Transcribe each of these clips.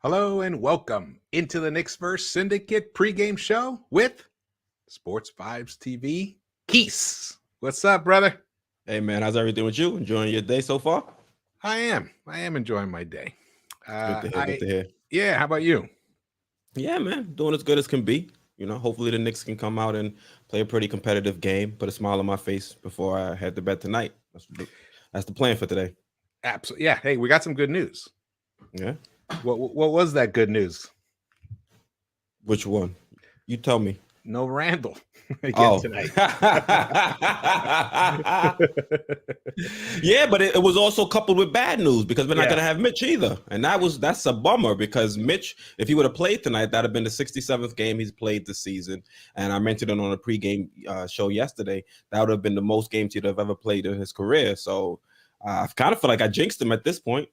Hello and welcome into the Knicks-Verse Syndicate pregame show with Sports Vibes TV, Quis. What's up, brother? Hey, man, how's everything with you? Enjoying your day so far? I am enjoying my day. Good to hear. Yeah, how about you? Yeah, man, doing as good as can be. You know, hopefully the Knicks can come out and play a pretty competitive game, put a smile on my face before I head to bed tonight. That's the plan for today. Absolutely. Yeah. Hey, we got some good news. Yeah. What was that good news? Which one? You tell me. No Randle again tonight. Yeah, but it was also coupled with bad news because we're not going to have Mitch either. And that's a bummer because Mitch, if he would have played tonight, that would have been the 67th game he's played this season. And I mentioned it on a pregame show yesterday. That would have been the most games he'd have ever played in his career. So I kind of feel like I jinxed him at this point.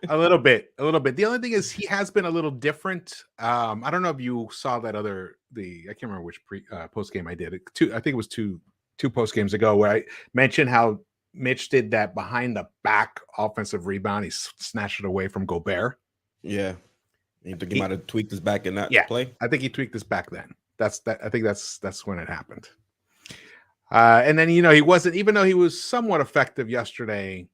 A little bit. The only thing is he has been a little different. I don't know if you saw that I can't remember which post game I did. I think it was two post games ago where I mentioned how Mitch did that behind the back offensive rebound. He snatched it away from Gobert. Yeah. You think he might have tweaked his back in that play? I think he tweaked his back then. I think that's when it happened. And then, he wasn't, even though he was somewhat effective yesterday,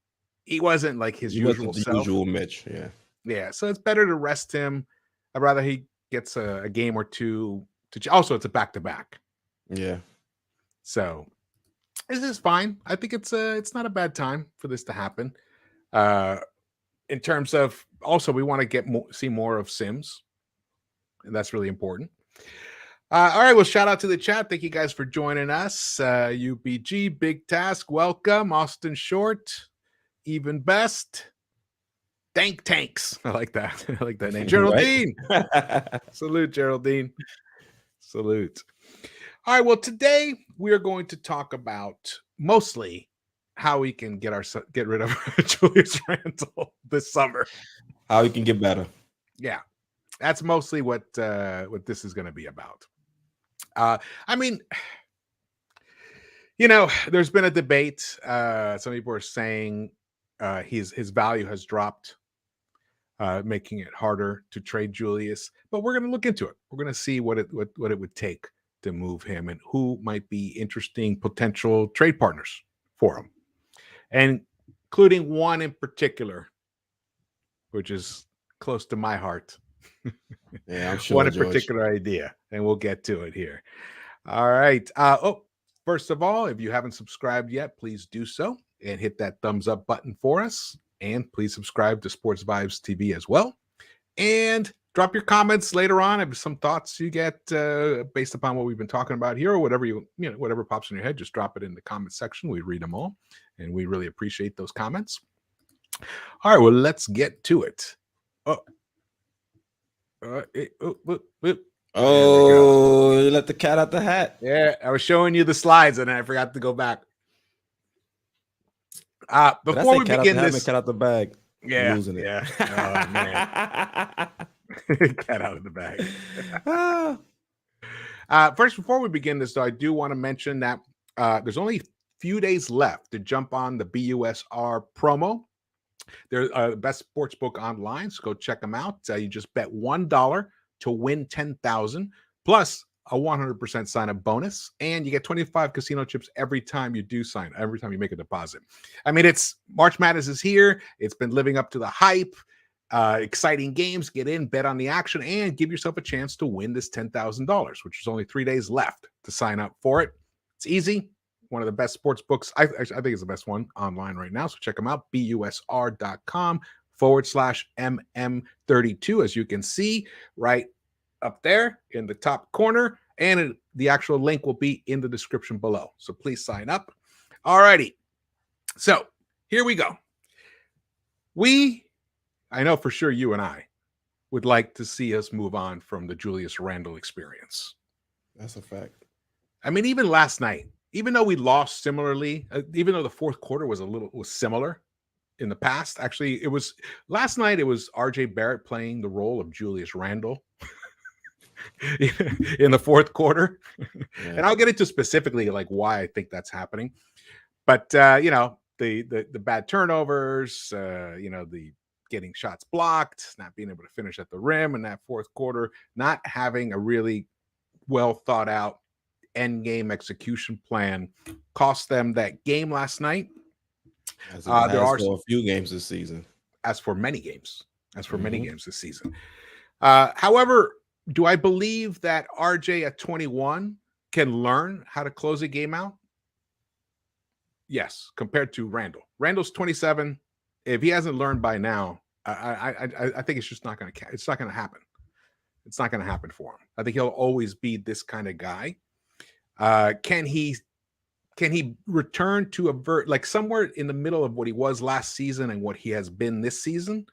he wasn't like his usual self. Usual Mitch, yeah. Yeah, so it's better to rest him. I'd rather he gets a game or two. Also, it's a back-to-back. Yeah. So this is fine. I think it's not a bad time for this to happen. In terms of, also, we want to see more of Sims, and that's really important. All right, well, shout out to the chat. Thank you guys for joining us. UBG, Big Task, welcome. Austin Short, Even Best. Tanks. I like that. I like that name. Geraldine. Salute, Geraldine. Salute. All right, well, today we are going to talk about mostly how we can get rid of Julius Randle this summer. How we can get better. Yeah, that's mostly what this is going to be about. I mean, there's been a debate. Some people are saying his value has dropped, making it harder to trade Julius. But we're going to look into it. We're going to see what it would take to move him and who might be interesting potential trade partners for him, and including one in particular, which is close to my heart. Yeah, I'm sure. One in particular idea, and we'll get to it here. All right. First of all, if you haven't subscribed yet, please do so and hit that thumbs up button for us. And please subscribe to Sports Vibes TV as well. And drop your comments later on if some thoughts you get based upon what we've been talking about here, or whatever whatever pops in your head. Just drop it in the comment section. We read them all, and we really appreciate those comments. All right. Well, let's get to it. You let the cat out the hat. Yeah, I was showing you the slides and I forgot to go back. Before we begin this, cat out the bag. Yeah, losing it. Yeah. Oh man, cat out of the bag. First, before we begin this, though, I do want to mention that there's only a few days left to jump on the BUSR promo. They're the best sports book online, so go check them out. You just bet $1 to win $10,000 plus a 100% sign-up bonus, and you get 25 casino chips every time you make a deposit. I mean, it's March Madness is here. It's been living up to the hype. Exciting games. Get in, bet on the action, and give yourself a chance to win this $10,000, which is only 3 days left to sign up for it. It's easy. One of the best sports books. I think it's the best one online right now. So check them out. BUSR.com/MM32. As you can see right up there in the top corner. And the actual link will be in the description below. So please sign up. All righty. So here we go. I know for sure you and I would like to see us move on from the Julius Randle experience. That's a fact. I mean, even last night, even though we lost similarly, even though the fourth quarter was similar in the past, actually, it was last night. It was R.J. Barrett playing the role of Julius Randle in the fourth quarter, and I'll get into specifically like why I think that's happening. But the bad turnovers, the getting shots blocked, not being able to finish at the rim in that fourth quarter, not having a really well thought out end game execution plan cost them that game last night. There are a few games this season. As for many games this season. However, do I believe that RJ at 21 can learn how to close a game out? Yes, compared to Randle. Randle's 27. If he hasn't learned by now, I think it's just not going to. It's not going to happen. It's not going to happen for him. I think he'll always be this kind of guy. Can he return to like somewhere in the middle of what he was last season and what he has been this season?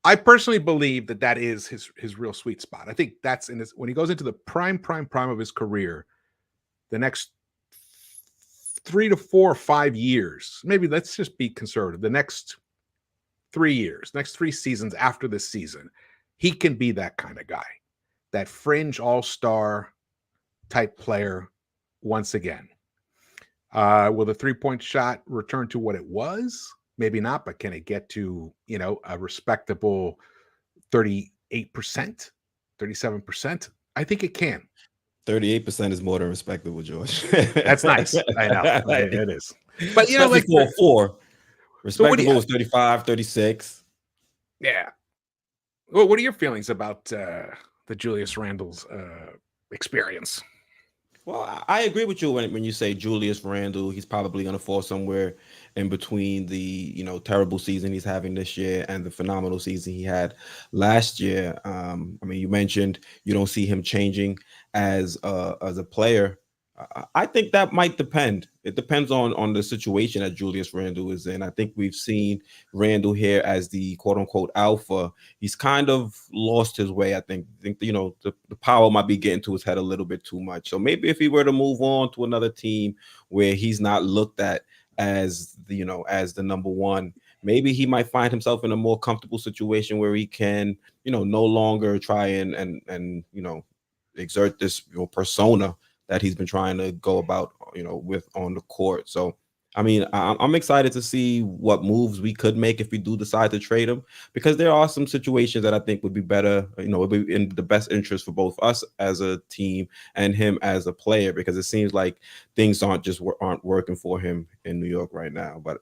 I personally believe that is his real sweet spot. I think that's when he goes into the prime of his career, the next 3 to 4 or 5 years, maybe let's just be conservative. The next 3 years, next 3 seasons after this season, he can be that kind of guy, that fringe all-star type player once again. Will the 3-point shot return to what it was? Maybe not, but can it get to, a respectable 38%, 37%? I think it can. 38% is more than respectable, George. That's nice. I know. It is. But, like 4. Respectable is 35, 36. Yeah. Well, what are your feelings about the Julius Randle's experience? Well, I agree with you when you say Julius Randle. He's probably going to fall somewhere in between the terrible season he's having this year and the phenomenal season he had last year. You mentioned you don't see him changing as a player. I think that might depend. It depends on the situation that Julius Randle is in. I think we've seen Randle here as the quote unquote alpha. He's kind of lost his way. I think the power might be getting to his head a little bit too much. So maybe if he were to move on to another team where he's not looked at as as the number one, maybe he might find himself in a more comfortable situation where he can no longer try and exert this persona that he's been trying to go about, with on the court. So, I'm excited to see what moves we could make if we do decide to trade him, because there are some situations that I think would be better, would be in the best interest for both us as a team and him as a player, because it seems like things aren't working for him in New York right now. But,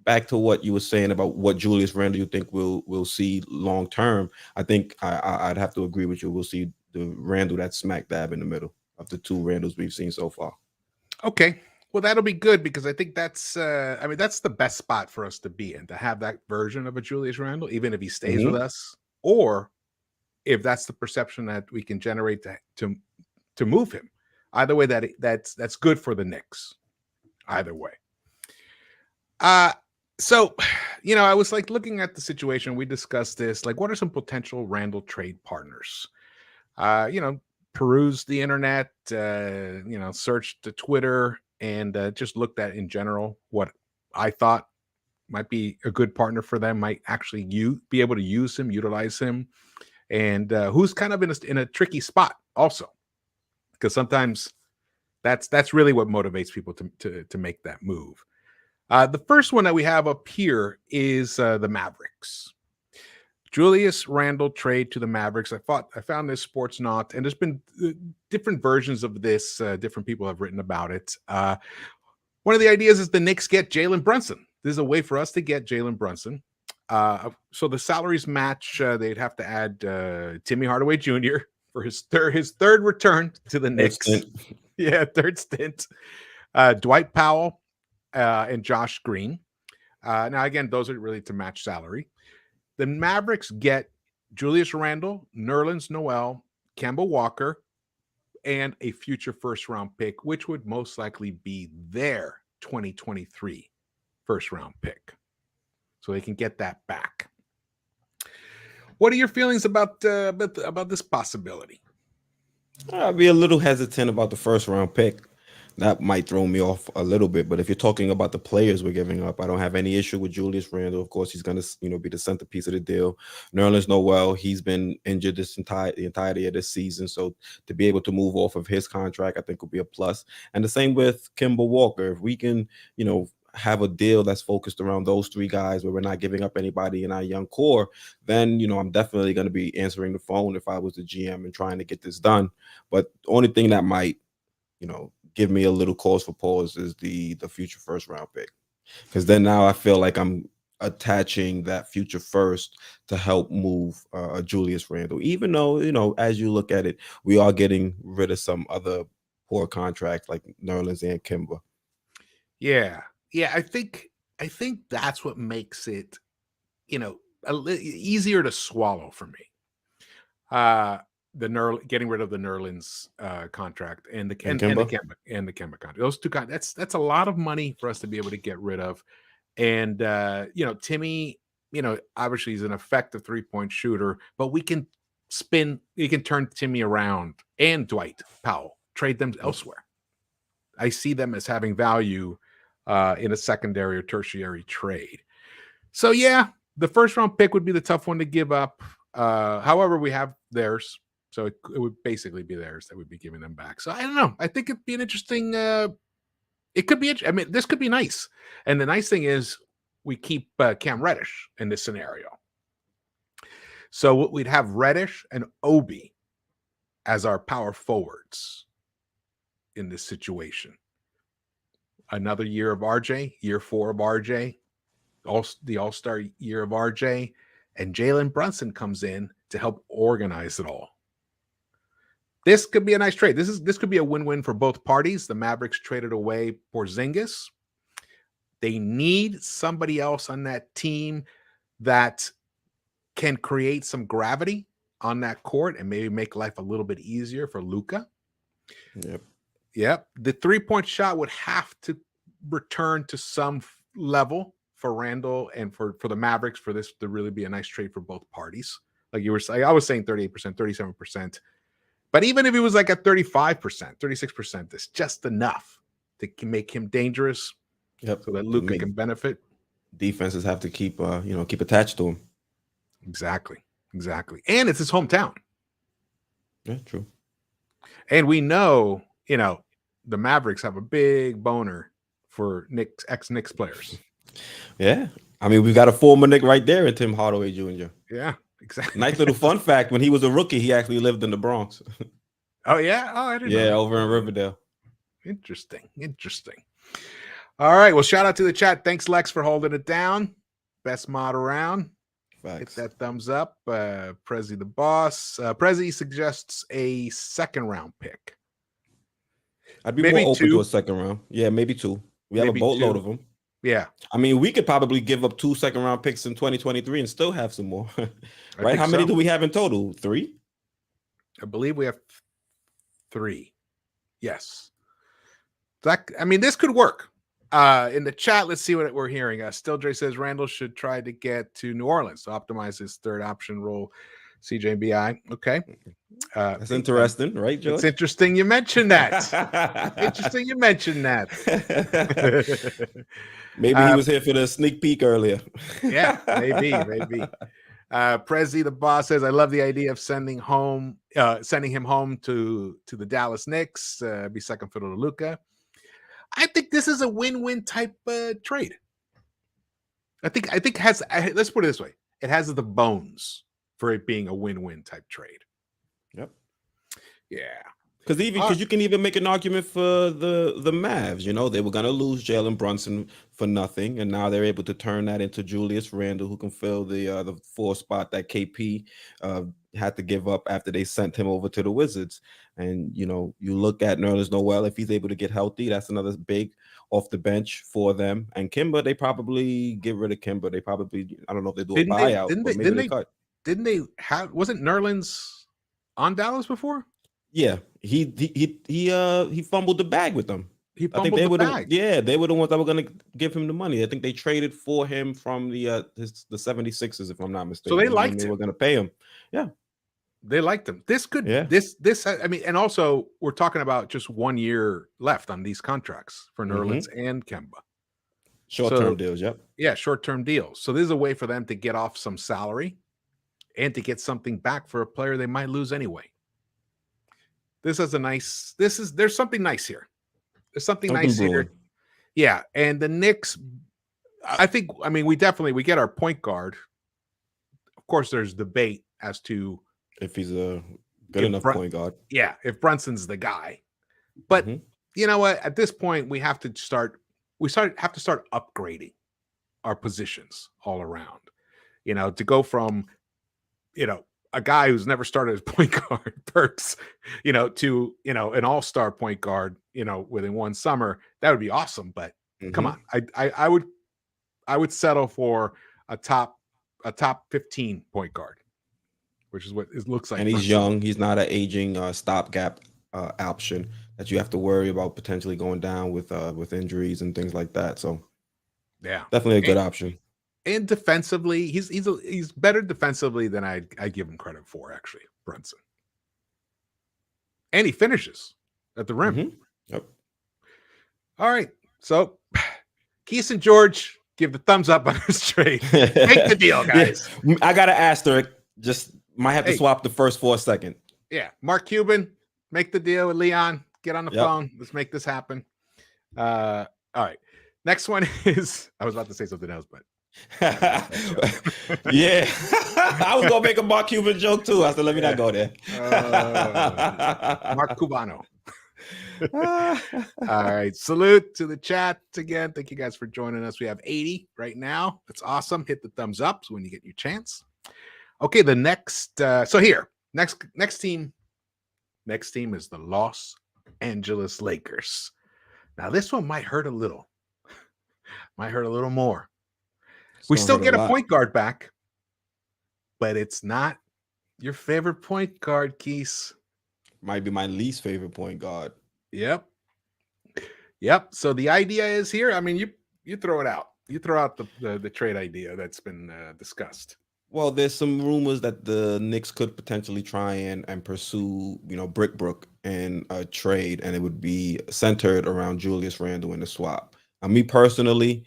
back to what you were saying about what Julius Randle you think we'll see long term, I think I'd have to agree with you. We'll see the Randle that's smack dab in the middle of the 2 Randles we've seen so far. Okay. Well, that'll be good, because I think that's that's the best spot for us to be in, to have that version of a Julius Randle, even if he stays with us, or if that's the perception that we can generate to move him. Either way, that's good for the Knicks. Either way. So, I was like looking at the situation. We discussed this, like, what are some potential Randle trade partners? Perused the internet, searched the Twitter, and just looked at in general what I thought might be a good partner for them, might actually be able to use him, utilize him, and who's kind of in a tricky spot also, because sometimes that's really what motivates people to make that move. The first one that we have up here is the Mavericks. Julius Randle trade to the Mavericks. I found this Sports Not, and there's been different versions of this. Different people have written about it. One of the ideas is the Knicks get Jalen Brunson. This is a way for us to get Jalen Brunson. So the salaries match. They'd have to add Timmy Hardaway Jr. for his third return to the Knicks. Yeah, third stint. Dwight Powell and Josh Green. Now, again, those are really to match salary. The Mavericks get Julius Randle, Nerlens Noel, Kemba Walker, and a future first-round pick, which would most likely be their 2023 first-round pick. So they can get that back. What are your feelings about this possibility? I'd be a little hesitant about the first round pick. That might throw me off a little bit. But if you're talking about the players we're giving up, I don't have any issue with Julius Randle. Of course, he's going to be the centerpiece of the deal. Nerlens Noel, he's been injured the entirety of this season, so to be able to move off of his contract, I think will be a plus. And the same with Kemba Walker. If we can, have a deal that's focused around those three guys where we're not giving up anybody in our young core, then I'm definitely going to be answering the phone if I was the GM and trying to get this done. But the only thing that might give me a little cause for pause is the future first round pick, because then now I feel like I'm attaching that future first to help move Julius Randle, even though as you look at it, we are getting rid of some other poor contracts like Nerlens and Kemba. Yeah, I think that's what makes it easier to swallow for me. Getting rid of the Nerlens contract and the Kemba contract. Those two guys, that's a lot of money for us to be able to get rid of. And Timmy, obviously he's an effective 3-point shooter, but we can turn Timmy around, and Dwight Powell, trade them elsewhere. I see them as having value in a secondary or tertiary trade. So yeah, the first round pick would be the tough one to give up. However, we have theirs. So it would basically be theirs that we'd be giving them back. So I don't know. I think it'd be an interesting. It could be. I mean, this could be nice. And the nice thing is, we keep Cam Reddish in this scenario. So we'd have Reddish and Obi as our power forwards in this situation. Another year of RJ, year 4 of RJ, the All-Star year of RJ, and Jalen Brunson comes in to help organize it all. This could be a nice trade. This could be a win-win for both parties. The Mavericks traded away Porzingis. They need somebody else on that team that can create some gravity on that court and maybe make life a little bit easier for Luka. Yep. The 3-point shot would have to return to some level for Randle and for the Mavericks for this to really be a nice trade for both parties. Like you were saying, I was saying 38%, 37%. But even if it was like a 35%, 36%, it's just enough to make him dangerous. Yep. So that Luka can benefit. Defenses have to keep attached to him. Exactly. And it's his hometown. Yeah, true. And we know, the Mavericks have a big boner for ex-Knicks players. Yeah. I mean, we've got a former Knick right there in Tim Hardaway Jr. Yeah, exactly. Nice little fun fact. When he was a rookie, he actually lived in the Bronx. Oh, yeah? Oh, I didn't know. Yeah, over in Riverdale. Interesting. All right. Well, shout out to the chat. Thanks, Lex, for holding it down. Best mod around. Facts. Hit that thumbs up. Prezi the boss. Prezi suggests a second-round pick. I'd be more open to a second round. Yeah, maybe 2. We have a boatload of them. Yeah. I mean, we could probably give up 2 second-round picks in 2023 and still have some more. Right? How many do we have in total? 3? I believe we have 3. Yes. This could work. In the chat, let's see what we're hearing. Still Dre says Randle should try to get to New Orleans to optimize his third option role. CJBI. Okay. That's interesting, right, George? It's interesting you mentioned that. Maybe he was here for the sneak peek earlier. Yeah, maybe. Prezi the boss says, I love the idea of sending him home to the Dallas Knicks, be second fiddle to Luka. I think this is a win-win type trade. I think let's put it this way. It has the bones for it being a win-win type trade. Yep. Yeah. Because you can even make an argument for the Mavs. They were going to lose Jalen Brunson for nothing, and now they're able to turn that into Julius Randle, who can fill the 4 spot that KP had to give up after they sent him over to the Wizards. And you look at Nerlens Noel, if he's able to get healthy, that's another big off the bench for them. And Kemba, they probably get rid of Kemba. They probably, I don't know if they do a buyout, but maybe they cut. Didn't they have? Wasn't Nerlens on Dallas before? Yeah, he fumbled the bag with them. He fumbled the bag. They were the ones that were going to give him the money. I think they traded for him from the 76ers, if I'm not mistaken. So they liked him. They were going to pay him. Yeah. They liked him. This could, I mean, and also we're talking about just 1 year left on these contracts for Nerlens and Kemba. Short-term deals, yep. Yeah, short-term deals. So this is a way for them to get off some salary and to get something back for a player they might lose anyway. There's something nice here. There's something nice here. Yeah, and the Knicks, we get our point guard. Of course, there's debate as to if he's a good enough point guard. Yeah, if Brunson's the guy. But you know what? At this point, we have to start upgrading our positions all around. To go from, a guy who's never started as point guard, Perks, to, an all-star point guard, within one summer. That would be awesome. But come on, I would settle for a top 15 point guard, which is what it looks like. And he's young. He's not an aging stopgap option that you have to worry about potentially going down with injuries and things like that. So yeah, definitely a good option. And defensively, he's better defensively than I give him credit for, actually, Brunson. And he finishes at the rim. Yep. All right. So Quis and George give the thumbs up on this trade. Make the deal, guys. Yeah. I got an asterisk. Just might have to swap the first for a second. Yeah. Mark Cuban, make the deal with Leon. Get on the phone. Let's make this happen. All right. Next one is, I was about to say something else, but. Yeah. I was going to make a Mark Cuban joke too. I said, let me not go there. Mark Cubano. All right. Salute to the chat again. Thank you guys for joining us. We have 80 right now. That's awesome. Hit the thumbs up when you get your chance. Okay. The next, next team is the Los Angeles Lakers. Now this one might hurt a little more. We still get a point guard back, but it's not your favorite point guard, Quis. Might be my least favorite point guard. Yep. So the idea is here. I mean, you throw it out. You throw out the trade idea that's been discussed. Well, there's some rumors that the Knicks could potentially try and pursue, Brickbrook in a trade, and it would be centered around Julius Randle in the swap. Me personally,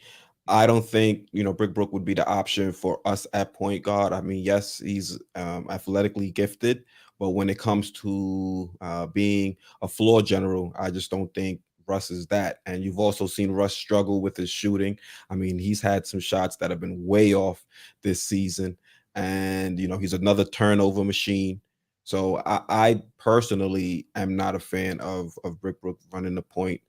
I don't think, Brickbrook would be the option for us at point guard. I mean, yes, he's athletically gifted, but when it comes to being a floor general, I just don't think Russ is that. And you've also seen Russ struggle with his shooting. I mean, he's had some shots that have been way off this season. And, he's another turnover machine. So I personally am not a fan of Brickbrook running the point.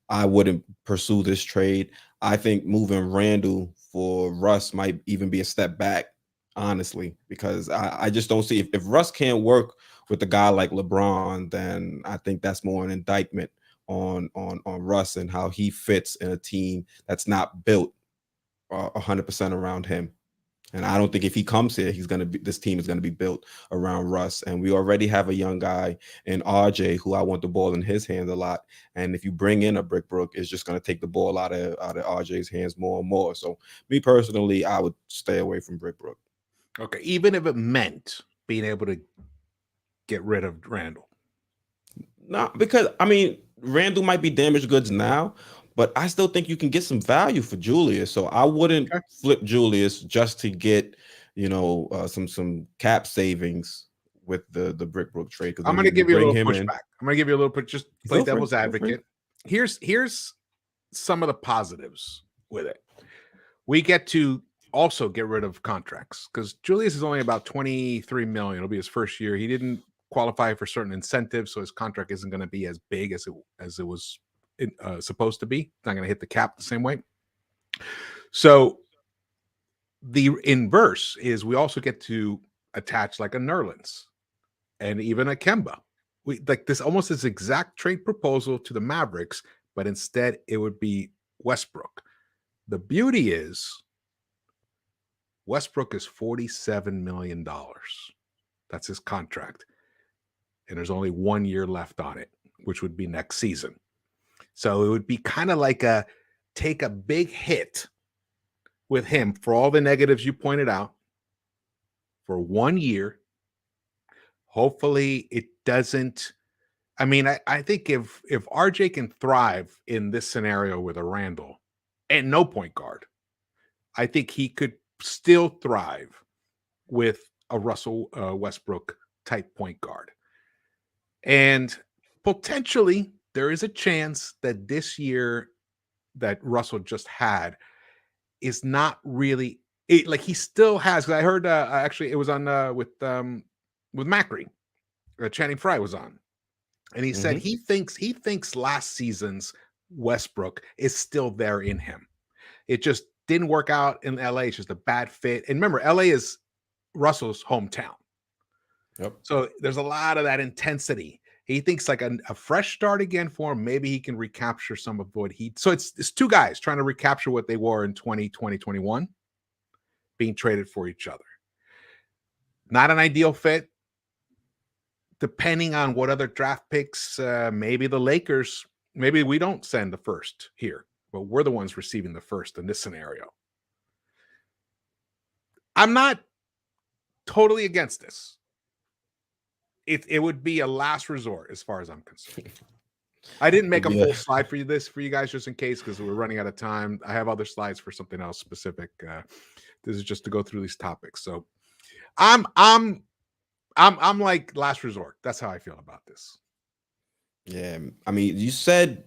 I wouldn't pursue this trade. I think moving Randle for Russ might even be a step back, honestly, because I just don't see if Russ can't work with a guy like LeBron, then I think that's more an indictment on Russ and how he fits in a team that's not built 100% around him. And I don't think if he comes here, this team is going to be built around Russ. And we already have a young guy in RJ who I want the ball in his hands a lot. And if you bring in a Brickbrook, it's just going to take the ball out of RJ's hands more and more. So me personally, I would stay away from Brickbrook. Okay. Even if it meant being able to get rid of Randle. No, because Randle might be damaged goods now, but I still think you can get some value for Julius. So I wouldn't flip Julius just to get, some cap savings with the Brickbrook trade. I'm going to give you a little pushback. I'm going to give you a little just play devil's advocate. Here's some of the positives with it. We get to also get rid of contracts because Julius is only about $23 million. It'll be his first year. He didn't qualify for certain incentives, so his contract isn't going to be as big as it was supposed to be. It's not going to hit the cap the same way. So the inverse is we also get to attach like a Nerlens and even a Kemba. We like this almost this exact trade proposal to the Mavericks, but instead it would be Westbrook. The beauty is Westbrook is $47 million. That's his contract. And there's only 1 year left on it, which would be next season. So it would be kind of like take a big hit with him for all the negatives you pointed out for 1 year. Hopefully it doesn't. I mean, I think if RJ can thrive in this scenario with a Randle and no point guard, I think he could still thrive with a Russell Westbrook type point guard. And potentially there is a chance that this year that Russell just had is not really like he still has. Because I heard actually it was on with Macri, Channing Frye was on, and he said he thinks last season's Westbrook is still there in him. It just didn't work out in LA. It's just a bad fit. And remember, LA is Russell's hometown. Yep. So there's a lot of that intensity. He thinks like a fresh start again for him. Maybe he can recapture some of what he. So it's two guys trying to recapture what they were in 2020, 21, being traded for each other. Not an ideal fit. Depending on what other draft picks, maybe the Lakers, maybe we don't send the first here, but we're the ones receiving the first in this scenario. I'm not totally against this. It would be a last resort as far as I'm concerned. I didn't make a full slide for you guys just in case because we're running out of time. I have other slides for something else specific. This is just to go through these topics. So I'm like last resort. That's how I feel about this. Yeah, I mean, you said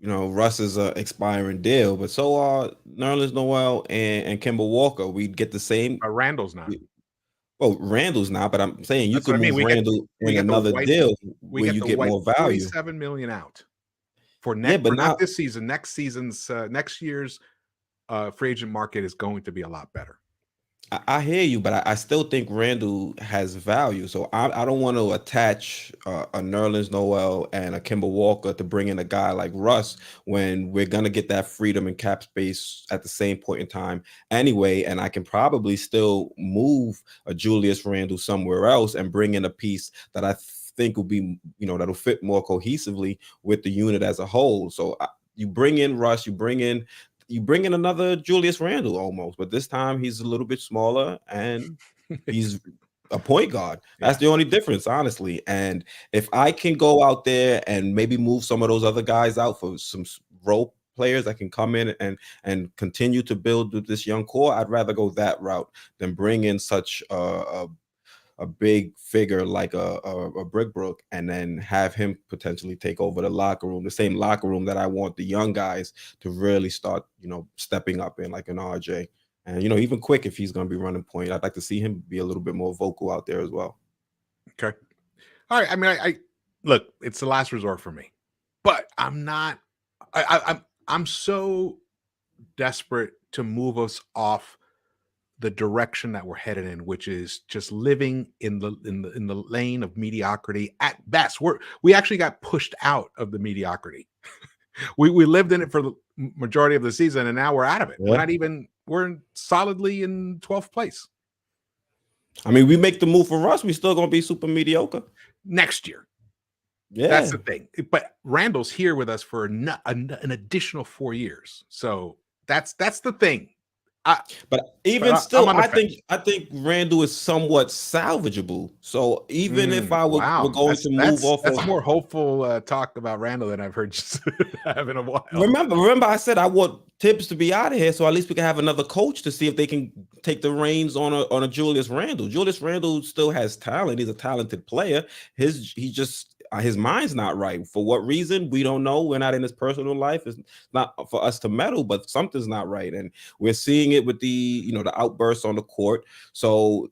Russ is an expiring deal, but so are Nerlens Noel and Kemba Walker. We'd get the same. Randle's not. Well, Randle's not, but I'm saying you can move Randle in another deal where you get more value. $47 million out for next, but not this season. Next season's next year's free agent market is going to be a lot better. I hear you, but I still think Randle has value. So I don't want to attach a Nerlens Noel and a Kemba Walker to bring in a guy like Russ when we're going to get that freedom and cap space at the same point in time anyway. And I can probably still move a Julius Randle somewhere else and bring in a piece that I think will be, that'll fit more cohesively with the unit as a whole. So you bring in Russ, you bring in another Julius Randle almost, but this time he's a little bit smaller and he's a point guard. That's the only difference, honestly. And if I can go out there and maybe move some of those other guys out for some role players that can come in and continue to build with this young core, I'd rather go that route than bring in such a big figure like a Brickbrook and then have him potentially take over the locker room, the same locker room that I want the young guys to really start, stepping up in, like an RJ. And, even Quick, if he's going to be running point, I'd like to see him be a little bit more vocal out there as well. Okay. All right. I mean, I look, it's the last resort for me, but I'm not, I'm so desperate to move us off the direction that we're headed in, which is just living in the lane of mediocrity at best. We actually got pushed out of the mediocrity. we lived in it for the majority of the season, and now we're out of it. Yeah. We're solidly in 12th place. I mean, we make the move for Russ, we still gonna be super mediocre next year. Yeah, that's the thing. But Randall's here with us for an additional 4 years, so that's the thing. But even still, I think Randle is somewhat salvageable. So even if I were going to move off, that's more hopeful talk about Randle than I've heard have in a while. Remember, I said I want Tibbs to be out of here, so at least we can have another coach to see if they can take the reins on a Julius Randle. Julius Randle still has talent; he's a talented player. His mind's not right. For what reason? We don't know. We're not in his personal life. It's not for us to meddle, but something's not right. And we're seeing it with the outbursts on the court. So,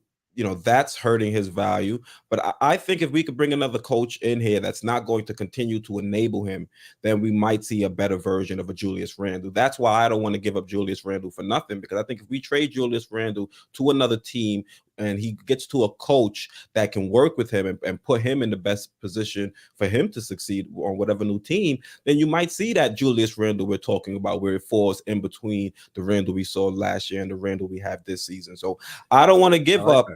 that's hurting his value. But I think if we could bring another coach in here that's not going to continue to enable him, then we might see a better version of a Julius Randle. That's why I don't want to give up Julius Randle for nothing, because I think if we trade Julius Randle to another team and he gets to a coach that can work with him and put him in the best position for him to succeed on whatever new team, then you might see that Julius Randle we're talking about, where it falls in between the Randle we saw last year and the Randle we have this season. So I don't want to give up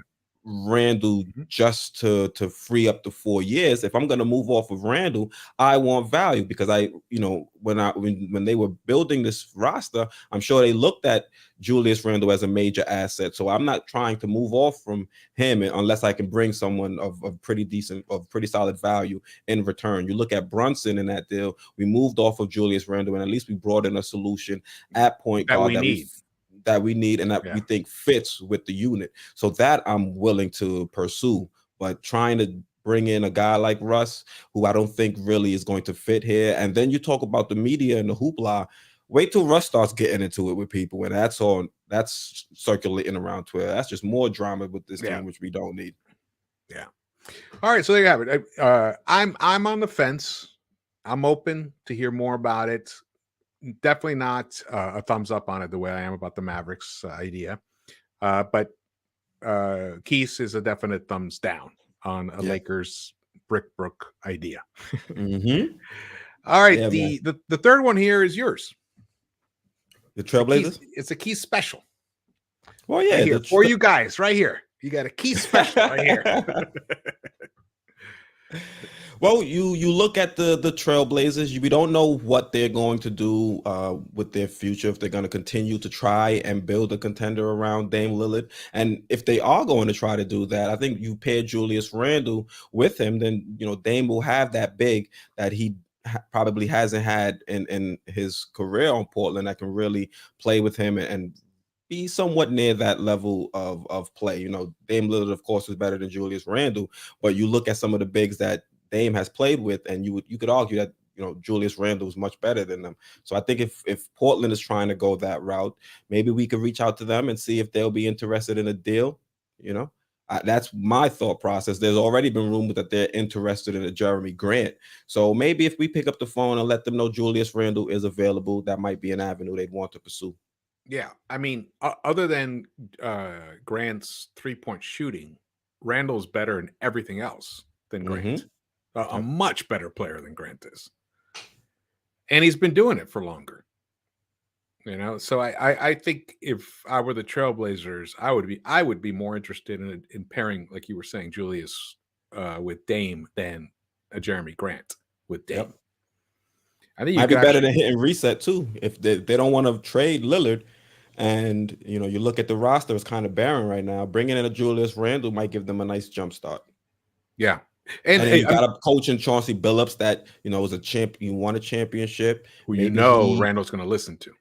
Randle just to free up the 4 years. If I'm going to move off of Randle, I want value, because when they were building this roster, I'm sure they looked at Julius Randle as a major asset. So I'm not trying to move off from him unless I can bring someone of pretty solid value in return. You look at Brunson in that deal, we moved off of Julius Randle, and at least we brought in a solution at point guard that we need and that we think fits with the unit. So that I'm willing to pursue. But trying to bring in a guy like Russ, who I don't think really is going to fit here. And then you talk about the media and the hoopla. Wait till Russ starts getting into it with people, and that's circulating around Twitter. That's just more drama with this team, which we don't need. Yeah. All right, so there you have it. I'm on the fence. I'm open to hear more about it. Definitely not a thumbs up on it the way I am about the Mavericks idea. But Quis is a definite thumbs down on a Lakers Brickbrook idea. All right, the third one here is yours. The Trailblazers? It's a Quis special. Well, yeah. Right here, for you guys, right here. You got a Quis special right here. Well, you look at the Trailblazers, we don't know what they're going to do with their future, if they're going to continue to try and build a contender around Dame Lillard. And if they are going to try to do that, I think you pair Julius Randle with him, then Dame will have that big that he probably hasn't had in his career on Portland that can really play with him and be somewhat near that level of play. Dame Lillard, of course, is better than Julius Randle, but you look at some of the bigs that Dame has played with, and you could argue that Julius Randle is much better than them. So I think if Portland is trying to go that route, maybe we could reach out to them and see if they'll be interested in a deal. That's my thought process. There's already been rumors that they're interested in a Jeremy Grant. So maybe if we pick up the phone and let them know Julius Randle is available, that might be an avenue they'd want to pursue. Yeah, I mean, other than Grant's 3-point shooting, Randle's better in everything else than Grant. A much better player than Grant is. And he's been doing it for longer. So I think if I were the Trailblazers, I would be more interested in pairing, like you were saying, Julius with Dame than a Jeremy Grant with Dame. Yep. I think might be better than hitting reset too. If they don't want to trade Lillard, and you look at the roster, it's kind of barren right now. Bringing in a Julius Randle might give them a nice jump start. Yeah. And you got a coach in Chauncey Billups that is a champion, won a championship. Who Randle's going to listen to.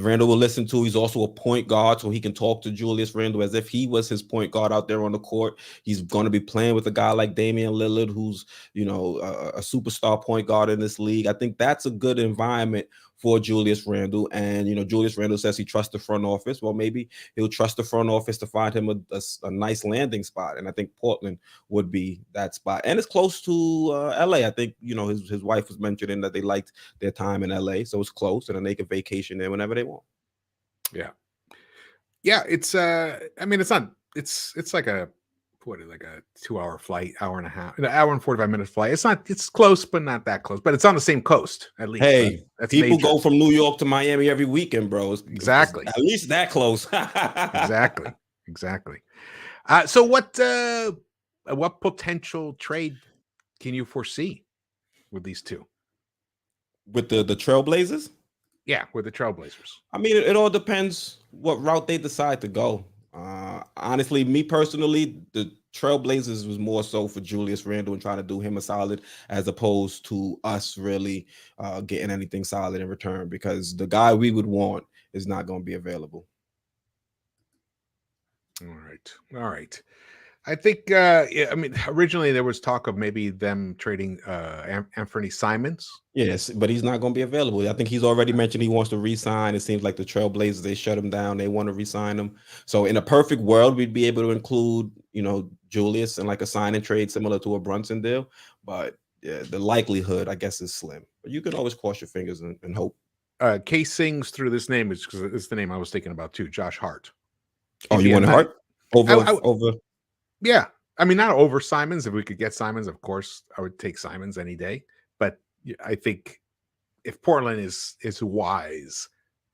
Randle will listen to. He's also a point guard, so he can talk to Julius Randle as if he was his point guard out there on the court. He's going to be playing with a guy like Damian Lillard, who's a superstar point guard in this league. I think that's a good environment for Julius Randle. And Julius Randle says he trusts the front office. Well, maybe he'll trust the front office to find him a nice landing spot. And I think Portland would be that spot. And it's close to LA. I think his wife was mentioning that they liked their time in LA, so it's close, and then they can vacation there whenever they want. Yeah. It's it's like a 2-hour flight, hour and a half, an hour and 45-minute flight. It's close, but not that close. But it's on the same coast, at least. Hey, that's people major. Go from New York to Miami every weekend, bro. Exactly. It's at least that close. Exactly. So what potential trade can you foresee with these two? With the Trailblazers? Yeah, with the Trailblazers. I mean, it all depends what route they decide to go. Honestly, me personally, the Trailblazers was more so for Julius Randle and trying to do him a solid, as opposed to us really getting anything solid in return, because the guy we would want is not going to be available. All right. I think, originally there was talk of maybe them trading Anthony Simons. Yes, but he's not going to be available. I think he's already mentioned he wants to re-sign. It seems like the Trailblazers, they shut him down. They want to re-sign him. So in a perfect world, we'd be able to include, Julius in like a sign and trade similar to a Brunson deal. But yeah, the likelihood, I guess, is slim. But you can always cross your fingers and hope. K Sings through this name is because it's the name I was thinking about too, Josh Hart. Oh, you want Hart? Over? Yeah. I mean, not over Simons. If we could get Simons, of course, I would take Simons any day. But I think if Portland is wise,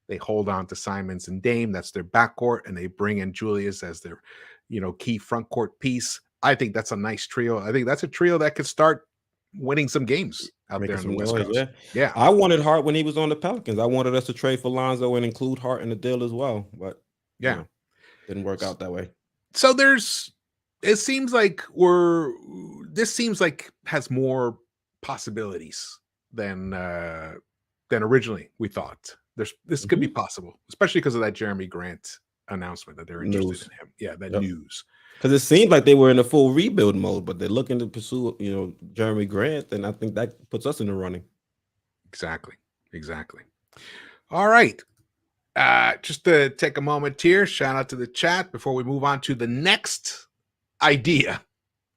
they hold on to Simons and Dame. That's their backcourt, and they bring in Julius as their, key front court piece. I think that's a nice trio. I think that's a trio that could start winning some games out there on the West Coast. Yeah. I wanted Hart when he was on the Pelicans. I wanted us to trade for Lonzo and include Hart in the deal as well, but didn't work out that way. So it seems like this seems like has more possibilities than originally we thought. This could be possible, especially because of that Jeremy Grant announcement that they're interested in him. Yeah, that news. Because it seemed like they were in a full rebuild mode, but they're looking to pursue, Jeremy Grant, and I think that puts us in the running. Exactly. All right. Just to take a moment here, shout out to the chat before we move on to the next idea,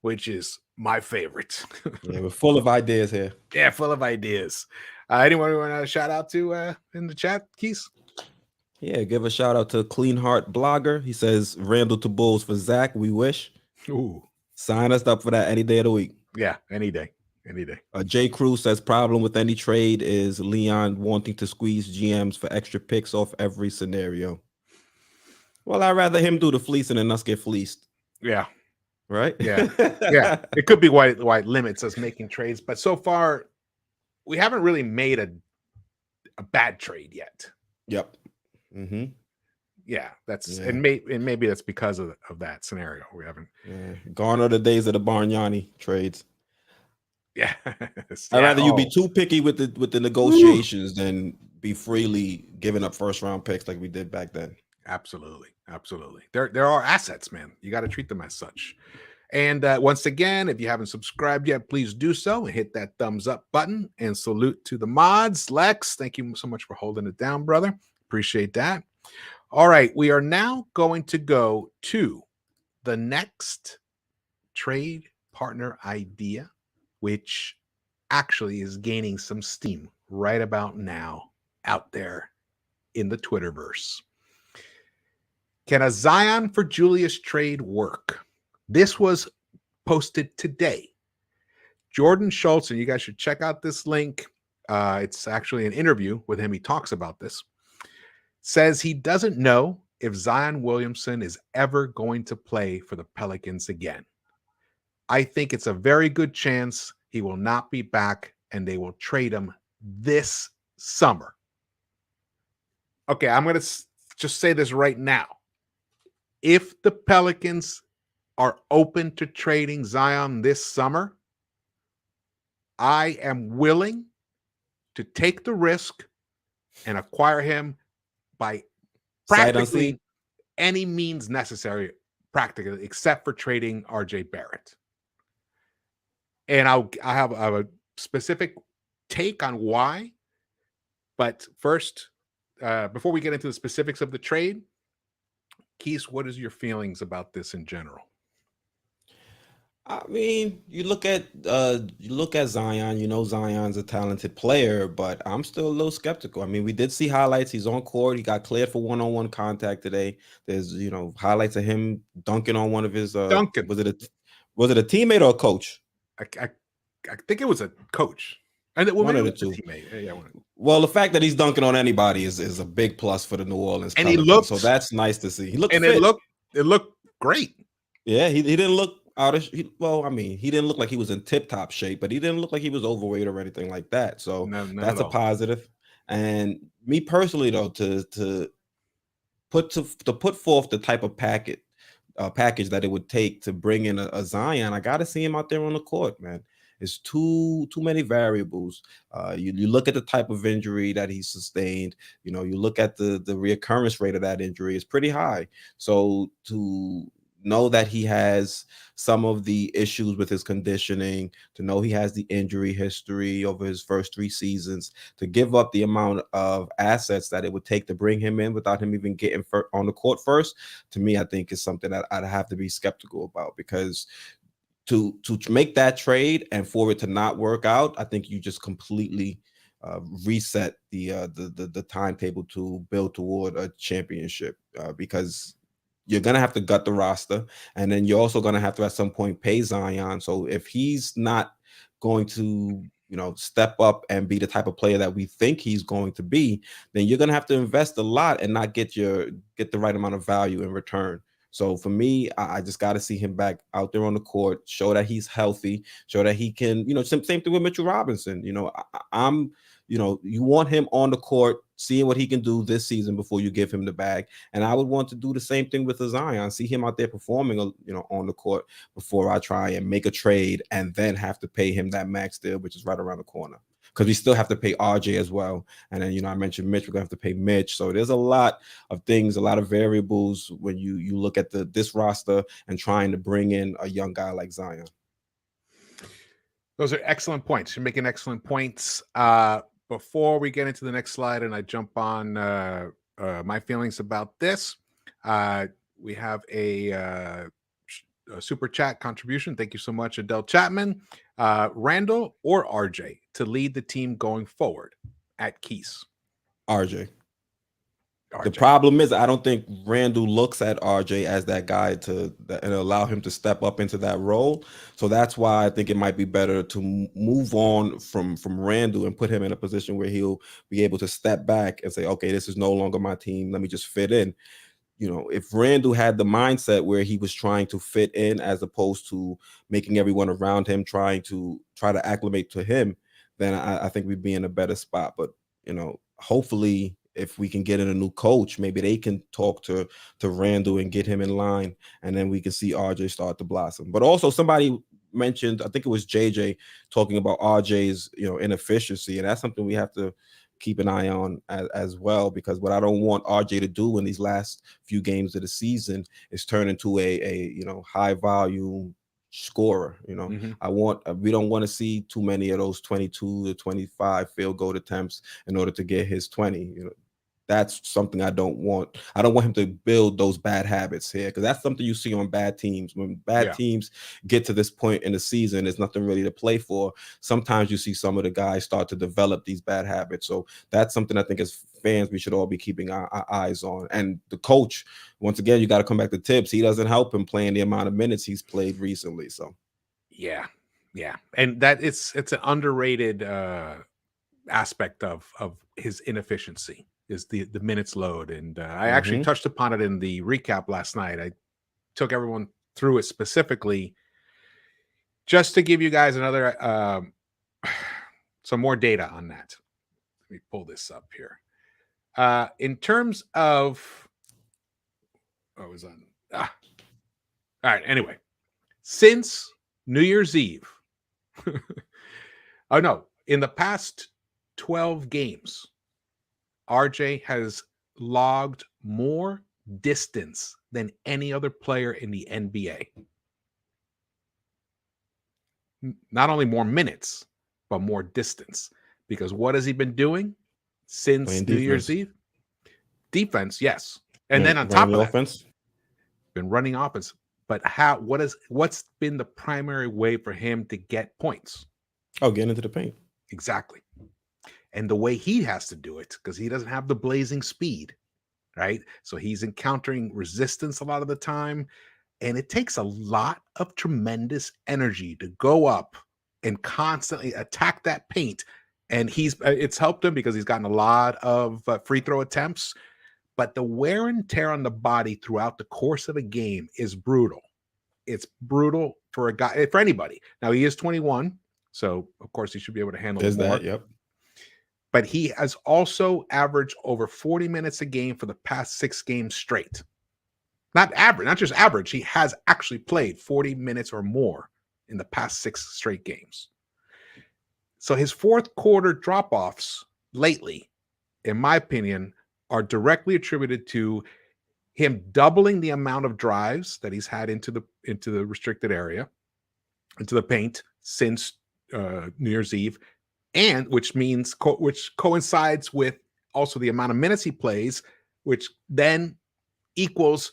which is my favorite. Yeah, we're full of ideas here. Yeah, full of ideas. Anyone want to shout out to in the chat, Quis? Yeah, give a shout out to Clean Heart Blogger. He says Randle to Bulls for Zach. We wish. Ooh. Sign us up for that any day of the week. Yeah, any day. J. Cruz says problem with any trade is Leon wanting to squeeze GMs for extra picks off every scenario. Well, I'd rather him do the fleecing than us get fleeced. Yeah. Right? Yeah. It could be why it limits us making trades, but so far we haven't really made a bad trade yet. Yep. Mm-hmm. Yeah, and maybe that's because of that scenario. We haven't. Gone are the days of the Bargnani trades. Yeah, I'd rather you be too picky with the negotiations than be freely giving up first round picks like we did back then. Absolutely. There are assets, man. You got to treat them as such. And once again, if you haven't subscribed yet, please do so and hit that thumbs up button. And salute to the mods. Lex, thank you so much for holding it down, brother. Appreciate that. All right, we are now going to go to the next trade partner idea, which actually is gaining some steam right about now out there in the Twitterverse. Can a Zion-for-Julius trade work? This was posted today. Jordan Schultz, and you guys should check out this link. It's actually an interview with him. He talks about this. Says he doesn't know if Zion Williamson is ever going to play for the Pelicans again. I think it's a very good chance he will not be back and they will trade him this summer. Okay, I'm going to just say this right now. If the Pelicans are open to trading Zion this summer, I am willing to take the risk and acquire him by practically any means necessary, practically, except for trading RJ Barrett. And I have a specific take on why. But first, before we get into the specifics of the trade, Quis, what is your feelings about this in general? I mean, you look at Zion, Zion's a talented player, but I'm still a little skeptical. I mean, we did see highlights. He's on court. He got cleared for one-on-one contact today. There's, highlights of him dunking on one of his dunking. Was it a teammate or a coach? I think it was a coach. And one of the two. Well, the fact that he's dunking on anybody is a big plus for the New Orleans Pelicans. So that's nice to see. He looked fit. It looked great. Yeah, he didn't look out of. He didn't look like he was in tip-top shape, but he didn't look like he was overweight or anything like that. So that's a positive. And me personally, though, to put forth the type of package that it would take to bring in a Zion, I got to see him out there on the court, man. It's too many variables. You look at the type of injury that he sustained. You look at the reoccurrence rate of that injury is pretty high. So to know that he has some of the issues with his conditioning, to know he has the injury history over his first 3 seasons, to give up the amount of assets that it would take to bring him in without him even getting on the court first, to me, I think is something that I'd have to be skeptical about, because to make that trade and for it to not work out, I think you just completely reset the timetable to build toward a championship, because you're going to have to gut the roster, and then you're also going to have to at some point pay Zion. So if he's not going to step up and be the type of player that we think he's going to be, then you're going to have to invest a lot and not get the right amount of value in return. So for me, I just got to see him back out there on the court, show that he's healthy, show that he can, same thing with Mitchell Robinson. I'm you want him on the court, seeing what he can do this season before you give him the bag. And I would want to do the same thing with Zion, see him out there performing, on the court before I try and make a trade and then have to pay him that max deal, which is right around the corner. Because we still have to pay RJ as well. And then, I mentioned Mitch, we're going to have to pay Mitch. So there's a lot of things, a lot of variables when you look at this roster and trying to bring in a young guy like Zion. Those are excellent points. You're making excellent points. Before we get into the next slide and I jump on my feelings about this, we have a super chat contribution. Thank you so much, Adele Chapman. Randle or RJ to lead the team going forward at Quis? RJ. The problem is I don't think Randle looks at RJ as that guy and allow him to step up into that role. So that's why I think it might be better to move on from Randle and put him in a position where he'll be able to step back and say, okay, this is no longer my team. Let me just fit in. If Randle had the mindset where he was trying to fit in as opposed to making everyone around him try to acclimate to him, then I think we'd be in a better spot. But, hopefully if we can get in a new coach, maybe they can talk to Randle and get him in line, and then we can see RJ start to blossom. But also somebody mentioned, I think it was JJ, talking about RJ's, inefficiency. And that's something we have to keep an eye on as well, because what I don't want RJ to do in these last few games of the season is turn into a high volume scorer. We don't want to see too many of those 22 to 25 field goal attempts in order to get his 20. That's something I don't want. I don't want him to build those bad habits here, because that's something you see on bad teams. When bad teams get to this point in the season, there's nothing really to play for. Sometimes you see some of the guys start to develop these bad habits. So that's something I think as fans we should all be keeping our eyes on. And the coach, once again, you got to come back to Tibbs. He doesn't help him playing the amount of minutes he's played recently. So yeah, and that it's an underrated aspect of his inefficiency is the minutes load. And I actually touched upon it in the recap last night. I took everyone through it specifically just to give you guys another some more data on that. Let me pull this up here. In terms of all right, anyway, since New Year's Eve, in the past 12 games, RJ has logged more distance than any other player in the NBA. Not only more minutes, but more distance. Because what has he been doing since New Year's Eve? Defense, yes. And then on top of that, offense, been running offense. But what's been the primary way for him to get points? Oh, getting into the paint. Exactly. And the way he has to do it, because he doesn't have the blazing speed, right? So he's encountering resistance a lot of the time. And it takes a lot of tremendous energy to go up and constantly attack that paint. And it's helped him because he's gotten a lot of free throw attempts. But the wear and tear on the body throughout the course of a game is brutal. It's brutal for a guy, for anybody. Now, he is 21, so of course he should be able to handle it more. Yep. But he has also averaged over 40 minutes a game for the past 6 games straight. Not just average. He has actually played 40 minutes or more in the past 6 straight games. So his fourth quarter drop-offs lately, in my opinion, are directly attributed to him doubling the amount of drives that he's had into the restricted area, into the paint since New Year's Eve, and which coincides with also the amount of minutes he plays, which then equals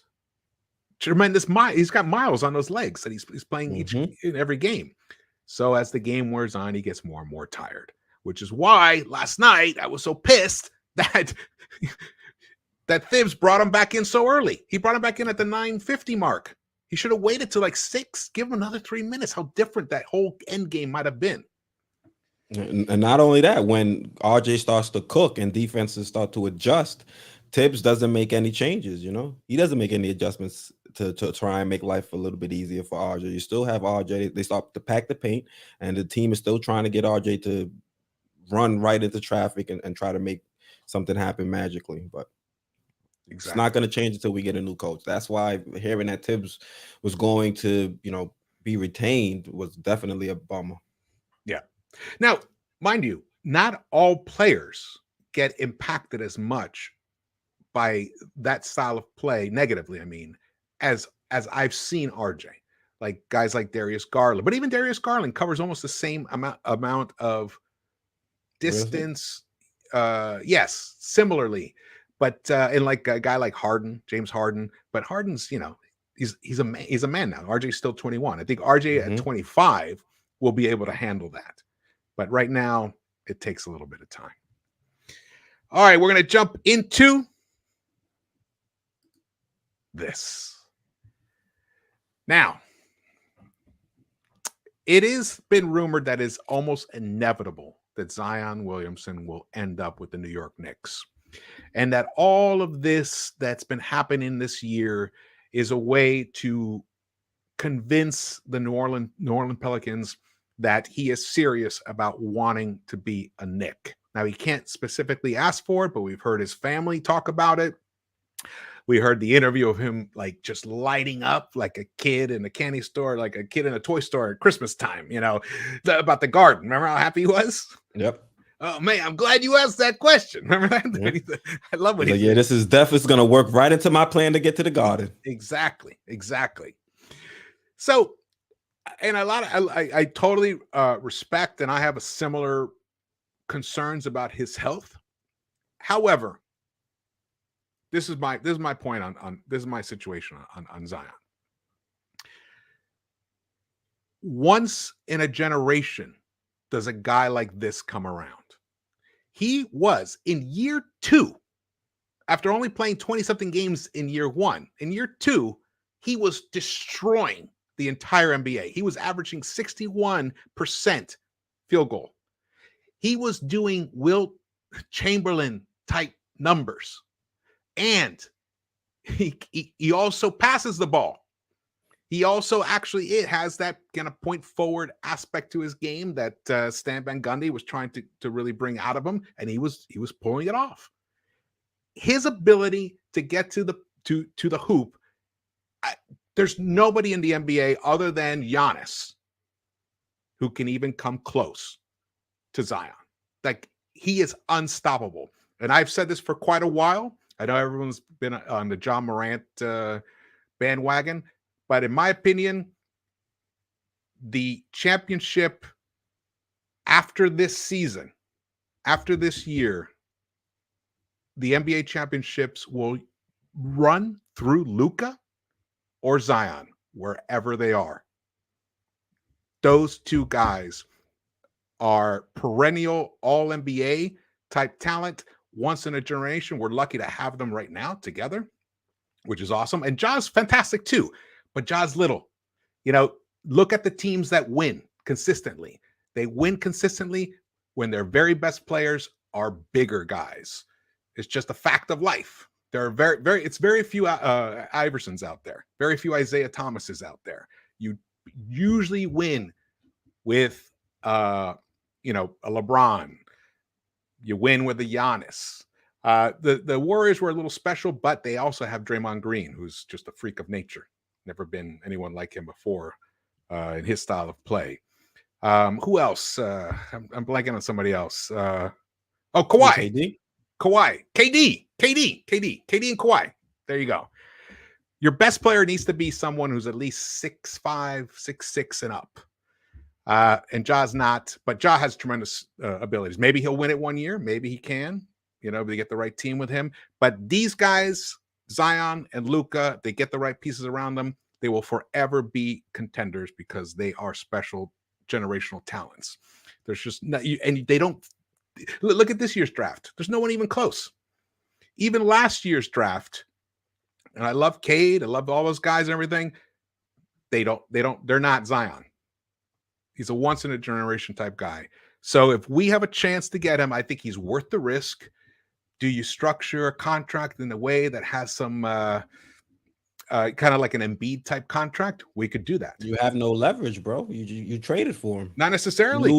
tremendous miles. He's got miles on those legs that he's playing in every game. So as the game wears on, he gets more and more tired, which is why last night I was so pissed that Thibs brought him back in so early. He brought him back in at the 9:50 mark. He should have waited till like 6, give him another 3 minutes. How different that whole end game might have been. And not only that, when RJ starts to cook and defenses start to adjust, Tibbs doesn't make any changes. He doesn't make any adjustments to try and make life a little bit easier for RJ. You still have RJ. They start to pack the paint, and the team is still trying to get RJ to run right into traffic and try to make something happen magically. But it's not going to change until we get a new coach. That's why hearing that Tibbs was going to, be retained was definitely a bummer. Yeah. Now, mind you, not all players get impacted as much by that style of play negatively, as I've seen RJ. Like guys like Darius Garland. But even Darius Garland covers almost the same amount of distance. Really? Yes, similarly. But in like a guy like James Harden. But Harden's, he's a man now. RJ's still 21. I think RJ at 25 will be able to handle that. But right now, it takes a little bit of time. All right, we're going to jump into this. Now, it has been rumored that it's almost inevitable that Zion Williamson will end up with the New York Knicks. And that all of this that's been happening this year is a way to convince the New Orleans Pelicans that he is serious about wanting to be a Knick. Now, he can't specifically ask for it, but we've heard his family talk about it. We heard the interview of him like just lighting up like a kid in a candy store, like a kid in a toy store at Christmas time, about the garden. Remember how happy he was? Yep. Oh, man, I'm glad you asked that question. Remember that? Yeah. I love what he said. Yeah, this is definitely going to work right into my plan to get to the garden. Exactly. So, and I totally respect, and I have a similar concerns about his health. However, this is my point on this is my situation on Zion. Once in a generation does a guy like this come around. He was in year 2, after only playing 20-something games in year 1. In year 2, he was destroying the entire NBA. He was averaging 61% field goal. He was doing Wilt Chamberlain type numbers. And he also passes the ball. He also it has that kind of point forward aspect to his game that Stan Van Gundy was trying to really bring out of him, and he was pulling it off. His ability to get to the hoop, there's nobody in the NBA other than Giannis who can even come close to Zion. Like, he is unstoppable. And I've said this for quite a while. I know everyone's been on the John Morant bandwagon, but in my opinion, the championship after this season, after this year, the NBA championships will run through Luka or Zion, wherever they are. Those two guys are perennial all-NBA type talent. Once in a generation. We're lucky to have them right now together, which is awesome. And Ja's fantastic too, but Ja's little. Look at the teams that win consistently. They win consistently when their very best players are bigger guys. It's just a fact of life. There are it's very few Iversons out there, very few Isaiah Thomases out there. You usually win with a LeBron. You win with the Giannis. The Warriors were a little special, but they also have Draymond Green, who's just a freak of nature. Never been anyone like him before in his style of play. Who else? I'm blanking on somebody else. Kawhi. KD? Kawhi. KD and Kawhi. There you go. Your best player needs to be someone who's at least 6'5", 6'6", and up. And Ja's not, but Ja has tremendous abilities. Maybe he'll win it one year. Maybe he can, if they get the right team with him. But these guys, Zion and Luka, they get the right pieces around them. They will forever be contenders because they are special generational talents. There's just no, and they don't look at this year's draft. There's no one even close. Even last year's draft, and I love Cade, I love all those guys and everything. They're not Zion. He's a once in a generation type guy. So if we have a chance to get him, I think he's worth the risk. Do you structure a contract in a way that has some kind of like an Embiid type contract, we could do that. You have no leverage, bro. You traded for him. Not necessarily. You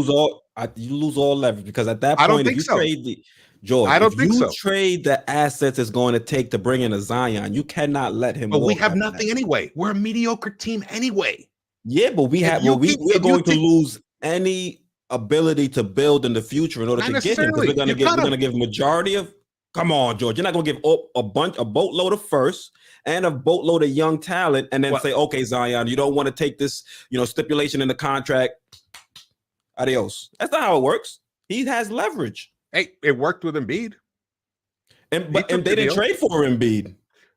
lose all leverage because at that point, I don't think if you so. trade George, I don't if think you so. trade the assets it's going to take to bring in a Zion, you cannot let him. But we have nothing anyway. We're a mediocre team anyway. Yeah, but we have. Well, we're going to lose any ability to build in the future in order to get him because we're going to give majority of. Come on, George. You're not going to give a boatload of first and a boatload of young talent, and then say, okay, Zion, you don't want to take this, stipulation in the contract. Adios. That's not how it works. He has leverage. Hey, it worked with Embiid, and they didn't trade for Embiid.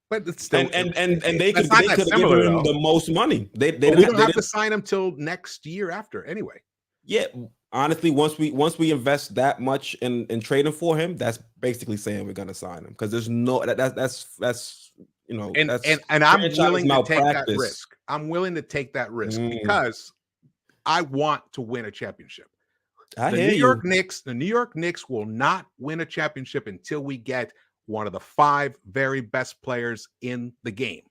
But it's still and they could have given him the most money. We don't have to sign him till next year after anyway. Yeah, honestly, once we invest that much in trading for him, that's basically saying we're going to sign him because there's no that's and I'm willing to take that risk. I'm willing to take that risk because I want to win a championship. The New York Knicks will not win a championship until we get one of the 5 very best players in the game.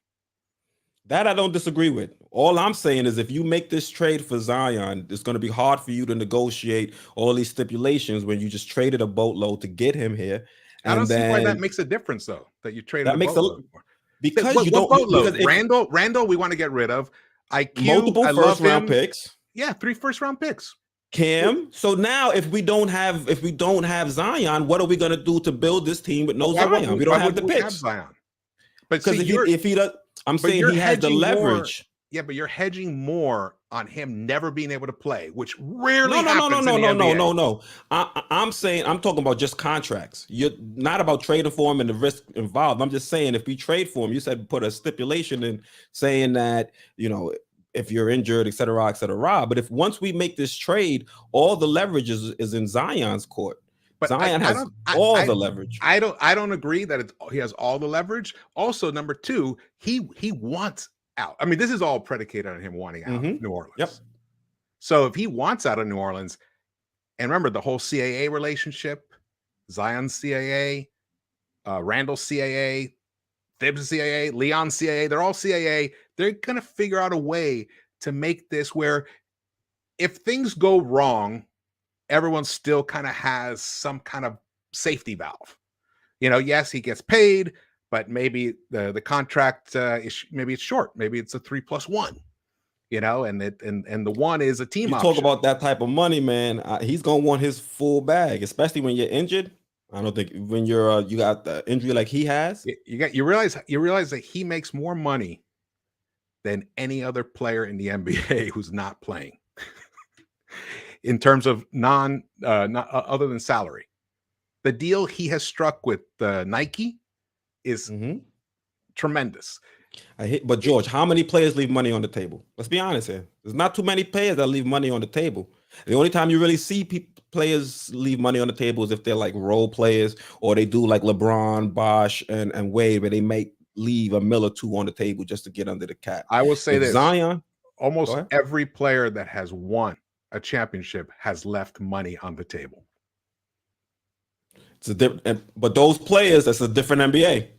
That I don't disagree with. All I'm saying is if you make this trade for Zion, it's going to be hard for you to negotiate all these stipulations when you just traded a boatload to get him here. I don't see why that makes a difference, though, that you traded that a makes boatload for. Because you don't boatload. Randle, we want to get rid of. Multiple first-round picks. Yeah, 3 first-round picks. Cam. So now if we don't have Zion, what are we going to do to build this team with no Zion? We don't have the picks. But because if he does, I'm saying he has the leverage. Yeah, but you're hedging more on him never being able to play, which rarely happens in the NBA. No. I'm saying I'm talking about just contracts. You're not about trading for him and the risk involved. I'm just saying if we trade for him, you said put a stipulation in saying that if you're injured, et cetera. But if once we make this trade, all the leverage is in Zion's court. But Zion has all the leverage. I don't agree that he has all the leverage. Also, number 2, he wants out. I mean, this is all predicated on him wanting out of New Orleans. Yep. So if he wants out of New Orleans, and remember the whole CAA relationship, Zion CAA, Randle CAA, Thibs CAA, Leon CAA, they're all CAA. They're going to figure out a way to make this where if things go wrong, everyone still kind of has some kind of safety valve. Yes, he gets paid, but maybe the contract maybe it's short. Maybe it's a 3+1. And the 1 is a team. You option. Talk about that type of money, man. He's gonna want his full bag, especially when you're injured. I don't think when you're you got the injury like he has. You realize that he makes more money than any other player in the NBA who's not playing. In terms of not other than salary, the deal he has struck with Nike is tremendous. But George, how many players leave money on the table? Let's be honest here. There's not too many players that leave money on the table. The only time you really see players leave money on the table is if they're like role players or they do like LeBron, Bosh, and Wade, where they may leave $1 or $2 million on the table just to get under the cap. I will say this: Zion, almost every player that has won a championship has left money on the table. But those players, that's a different NBA.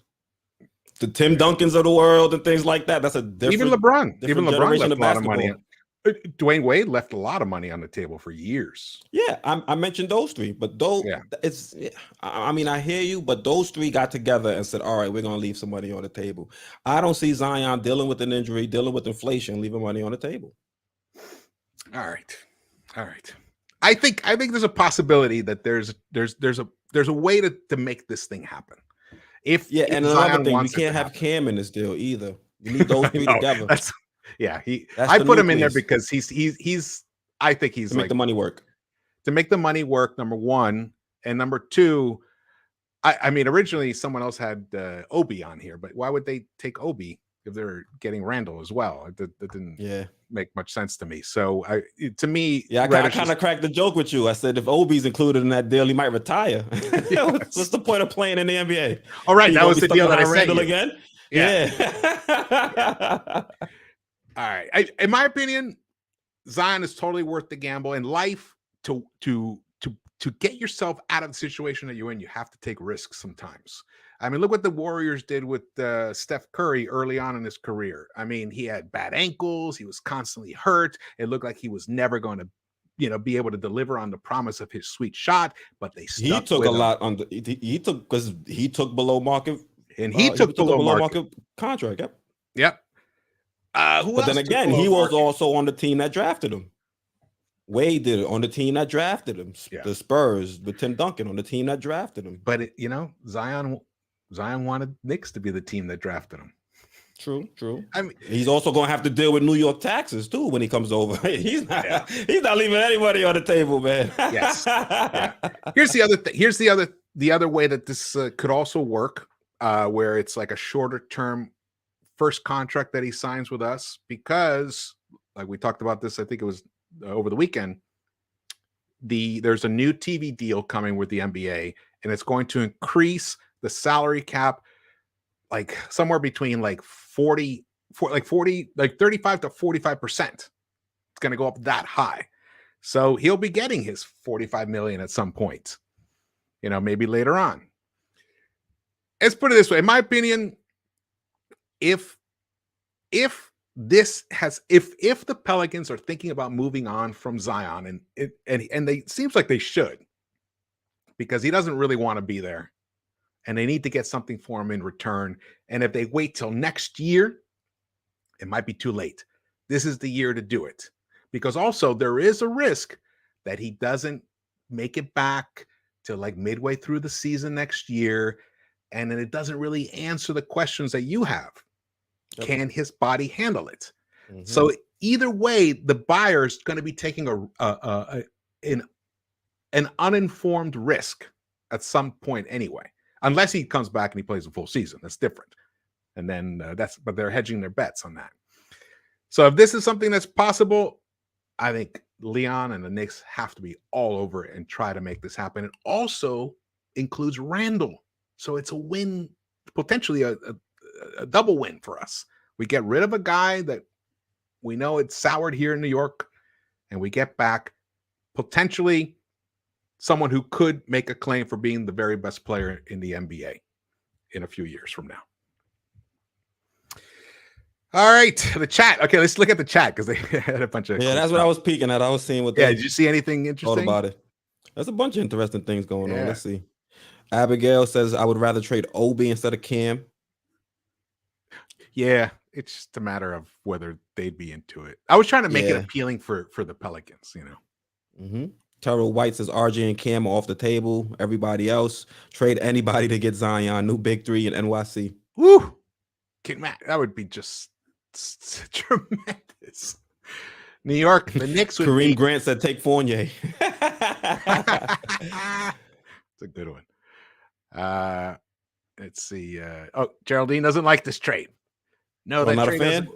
The Tim Duncans of the world and things like that. That's a different. Even LeBron left a lot of money. Dwayne Wade left a lot of money on the table for years. Yeah, I mentioned those 3, but those I mean, I hear you, but those 3 got together and said, "All right, we're gonna leave some money on the table." I don't see Zion dealing with an injury, dealing with inflation, leaving money on the table. All right. I think there's a possibility that there's a way to make this thing happen. And another thing, we can't have Cam in this deal either. You need those 3 together. I put him in there because I think he's to make the money work. To make the money work, number 1, and number 2. I mean, originally someone else had Obi on here, but why would they take Obi if they're getting Randle as well? That didn't make much sense to me. So to me, I kind of cracked the joke with you. I said if Obi's included in that deal, he might retire. What's the point of playing in the NBA? All right, that was the deal that I said. Randle again. Yeah. All right. In my opinion, Zion is totally worth the gamble in life to to get yourself out of the situation that you're in, you have to take risks sometimes. I mean, look what the Warriors did with Steph Curry early on in his career. I mean, he had bad ankles. He was constantly hurt. It looked like he was never going to, be able to deliver on the promise of his sweet shot, but they stuck He took with a him. lot on he took because he took below market. And he took a below market contract. Yep. Yep. But then again, he was also on the team that drafted him. Wade did it on the team that drafted him. Yeah. The Spurs with Tim Duncan on the team that drafted him. But Zion wanted Knicks to be the team that drafted him. True. I mean, he's also going to have to deal with New York taxes too when he comes over. He's not leaving anybody on the table, man. Yes. Yeah. Here's the other thing. Here's the other way that this could also work, where it's like a shorter term first contract that he signs with us, because like we talked about this, I think it was over the weekend, there's a new TV deal coming with the NBA, and it's going to increase the salary cap like somewhere between like 35 to 45%. It's going to go up that high. So he'll be getting his 45 million at some point, maybe later on. Let's put it this way. In my opinion, if the Pelicans are thinking about moving on from Zion, and they seems like they should, because he doesn't really want to be there, and they need to get something for him in return. And if they wait till next year, it might be too late. This is the year to do it, because also there is a risk that he doesn't make it back to like midway through the season next year, and then it doesn't really answer the questions that you have. Yep. Can his body handle it? Mm-hmm. So either way, the buyer is going to be taking an uninformed risk at some point anyway, unless he comes back and he plays a full season. That's different. And then but they're hedging their bets on that. So if this is something that's possible, I think Leon and the Knicks have to be all over it and try to make this happen. It also includes Randle. So it's a win, potentially a double win for us. We get rid of a guy that we know it's soured here in New York, and we get back potentially someone who could make a claim for being the very best player in the NBA in a few years from now. All right, the chat. Okay, let's look at the chat because they had a bunch of that's what I was peeking at. I was seeing what. Did you see anything interesting about it? There's a bunch of interesting things going on. Let's see. Abigail says, I would rather trade Obi instead of Cam. Yeah, it's just a matter of whether they'd be into it. I was trying to make it appealing for the Pelicans, Mm-hmm. Terrell White says RJ and Cam are off the table. Everybody else, trade anybody to get Zion. New big three in NYC. Woo! That would be just tremendous. New York, the Knicks would Kareem Grant said take Fournier. It's a good one. Let's see. Geraldine doesn't like this trade. No, that trade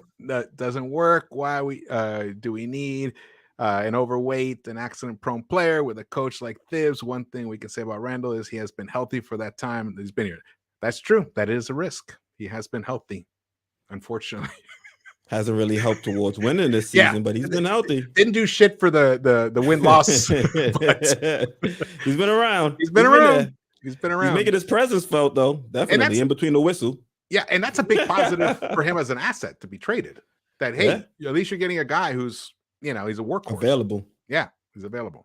doesn't work. Why do we need an overweight, an accident-prone player with a coach like Thibs? One thing we can say about Randle is he has been healthy for that time he's been here. That's true. That is a risk. He has been healthy, unfortunately. Hasn't really helped towards winning this season, but he's been healthy. Didn't do shit for the win-loss. He's been around. He's been around. He's making his presence felt, though. Definitely in between the whistle. Yeah, and that's a big positive for him as an asset to be traded. That, hey, at least you're getting a guy who's, he's a workhorse. Available. Yeah, he's available.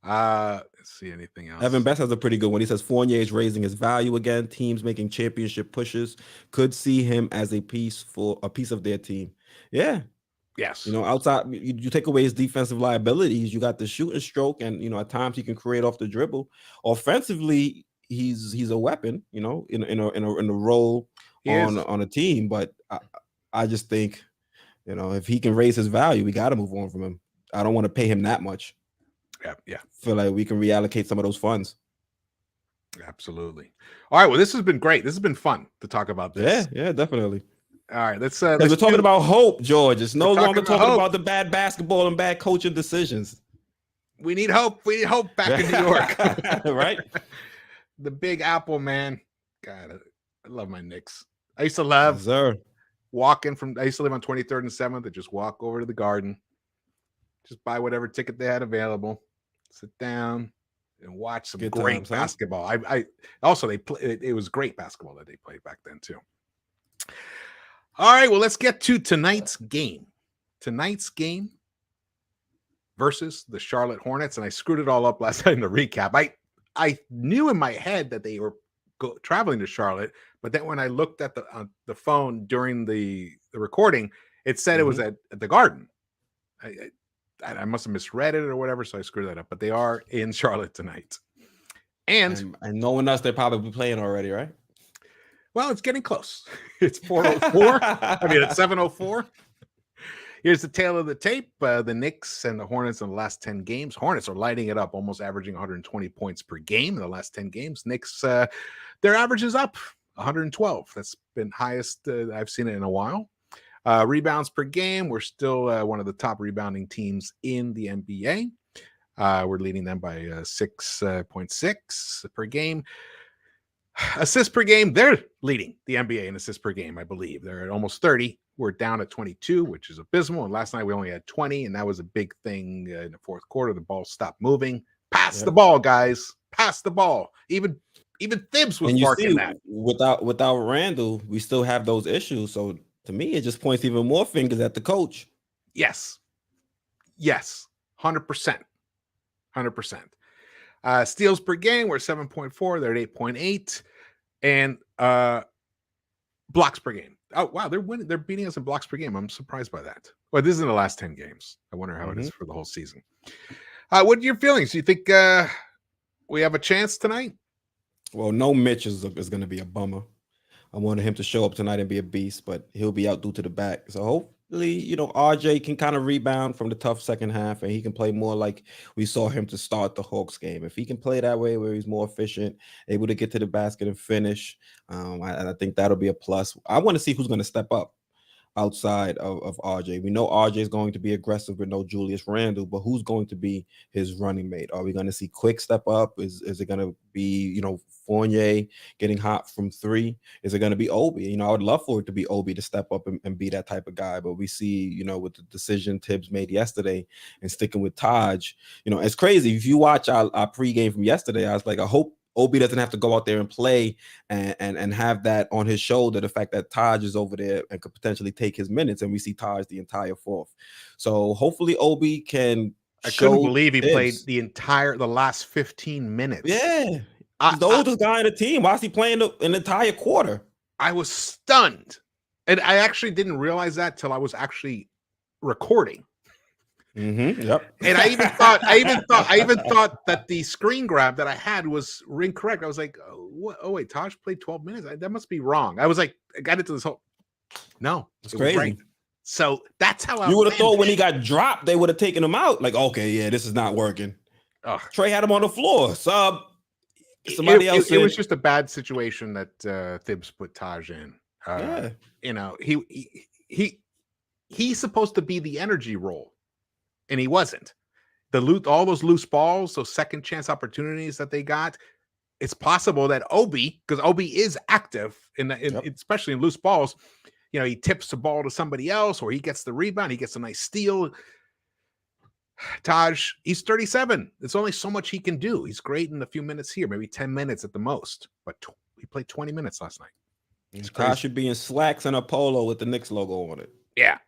Let's see anything else. Evan Best has a pretty good one. He says Fournier is raising his value again. Teams making championship pushes could see him as a piece of their team. Yeah. Yes. Outside, you take away his defensive liabilities. You got the shooting stroke, and at times he can create off the dribble. Offensively, he's a weapon. In a role on a team. But I just think, if he can raise his value, we got to move on from him. I don't want to pay him that much. Yeah. Feel like we can reallocate some of those funds. Absolutely. All right. Well, this has been great. This has been fun to talk about this. Yeah, definitely. All right. Let's we're talking about hope, George. It's no longer talking about the bad basketball and bad coaching decisions. We need hope. We need hope back in New York. Right? The Big Apple, man. God, I love my Knicks. I used to love walking I used to live on 23rd and 7th. I just walk over to the Garden. Just buy whatever ticket they had available. sit down and watch some Good great times, huh? basketball. I also they play. It was great basketball that they played back then too. All right, well, let's get to tonight's game. Tonight's game versus the Charlotte Hornets, and I screwed it all up last night in the recap. I knew in my head that they were traveling to Charlotte, but then when I looked at the phone during the recording, it said it was at the Garden. I must have misread it or whatever, so I screwed that up. But they are in Charlotte tonight, and knowing us, they're probably playing already, right? Well, it's getting close. It's 4:04. I mean, it's 7:04. Here's the tail of the tape. The Knicks and the Hornets in the last 10 games. Hornets are lighting it up, almost averaging 120 points per game in the last 10 games. Knicks, their average is up 112. That's been highest I've seen it in a while. Rebounds per game. We're still one of the top rebounding teams in the NBA. We're leading them by 6.6 per game. Assists per game, they're leading the NBA in assists per game, I believe. They're at almost 30. We're down at 22, which is abysmal. And last night we only had 20, and that was a big thing in the fourth quarter. The ball stopped moving. Pass the ball, guys. Pass the ball. Even Thibs was barking that. Without Randle, we still have those issues. So to me, it just points even more fingers at the coach. Yes. 100%. 100%. Steals per game, we're 7.4. They're at 8.8. And blocks per game. Oh, wow. They're winning. They're beating us in blocks per game. I'm surprised by that. Well, this is in the last 10 games. I wonder how it is for the whole season. What are your feelings? Do you think we have a chance tonight? Well, no Mitch is going to be a bummer. I wanted him to show up tonight and be a beast, but he'll be out due to the back. So hopefully, RJ can kind of rebound from the tough second half, and he can play more like we saw him to start the Hawks game. If he can play that way, where he's more efficient, able to get to the basket and finish, I think that'll be a plus. I want to see who's going to step up outside of RJ. We know RJ is going to be aggressive with no Julius Randle, but who's going to be his running mate? Are we going to see Quis step up? Is it going to be, Fournier getting hot from three? Is it going to be Obi? I would love for it to be Obi to step up and be that type of guy, but we see, with the decision Tibbs made yesterday and sticking with Taj, it's crazy. If you watch our pregame from yesterday, I was like, I hope Obi doesn't have to go out there and play and have that on his shoulder, the fact that Taj is over there and could potentially take his minutes, and we see Taj the entire fourth. So hopefully Obi can. I couldn't believe he played the last 15 minutes. Yeah. He's the oldest guy in the team. Why is he playing an entire quarter? I was stunned. And I actually didn't realize that till I was actually recording. Yep. And I even thought that the screen grab that I had was incorrect. I was like, oh wait, Taj played 12 minutes. That must be wrong. I was like, I got into this whole. No, it's crazy. Right. So that's how you would have thought when he got dropped, they would have taken him out. Like, okay, yeah, this is not working. Trey had him on the floor. Somebody else. It was just a bad situation that Thibs put Taj in. He's supposed to be the energy role. And he wasn't. All those loose balls, those second chance opportunities that they got. It's possible that Obi, because Obi is active especially in loose balls, he tips the ball to somebody else, or he gets the rebound, he gets a nice steal. Taj, he's 37. There's only so much he can do. He's great in a few minutes here, maybe 10 minutes at the most. But he played 20 minutes last night. Taj should be in slacks and a polo with the Knicks logo on it. Yeah.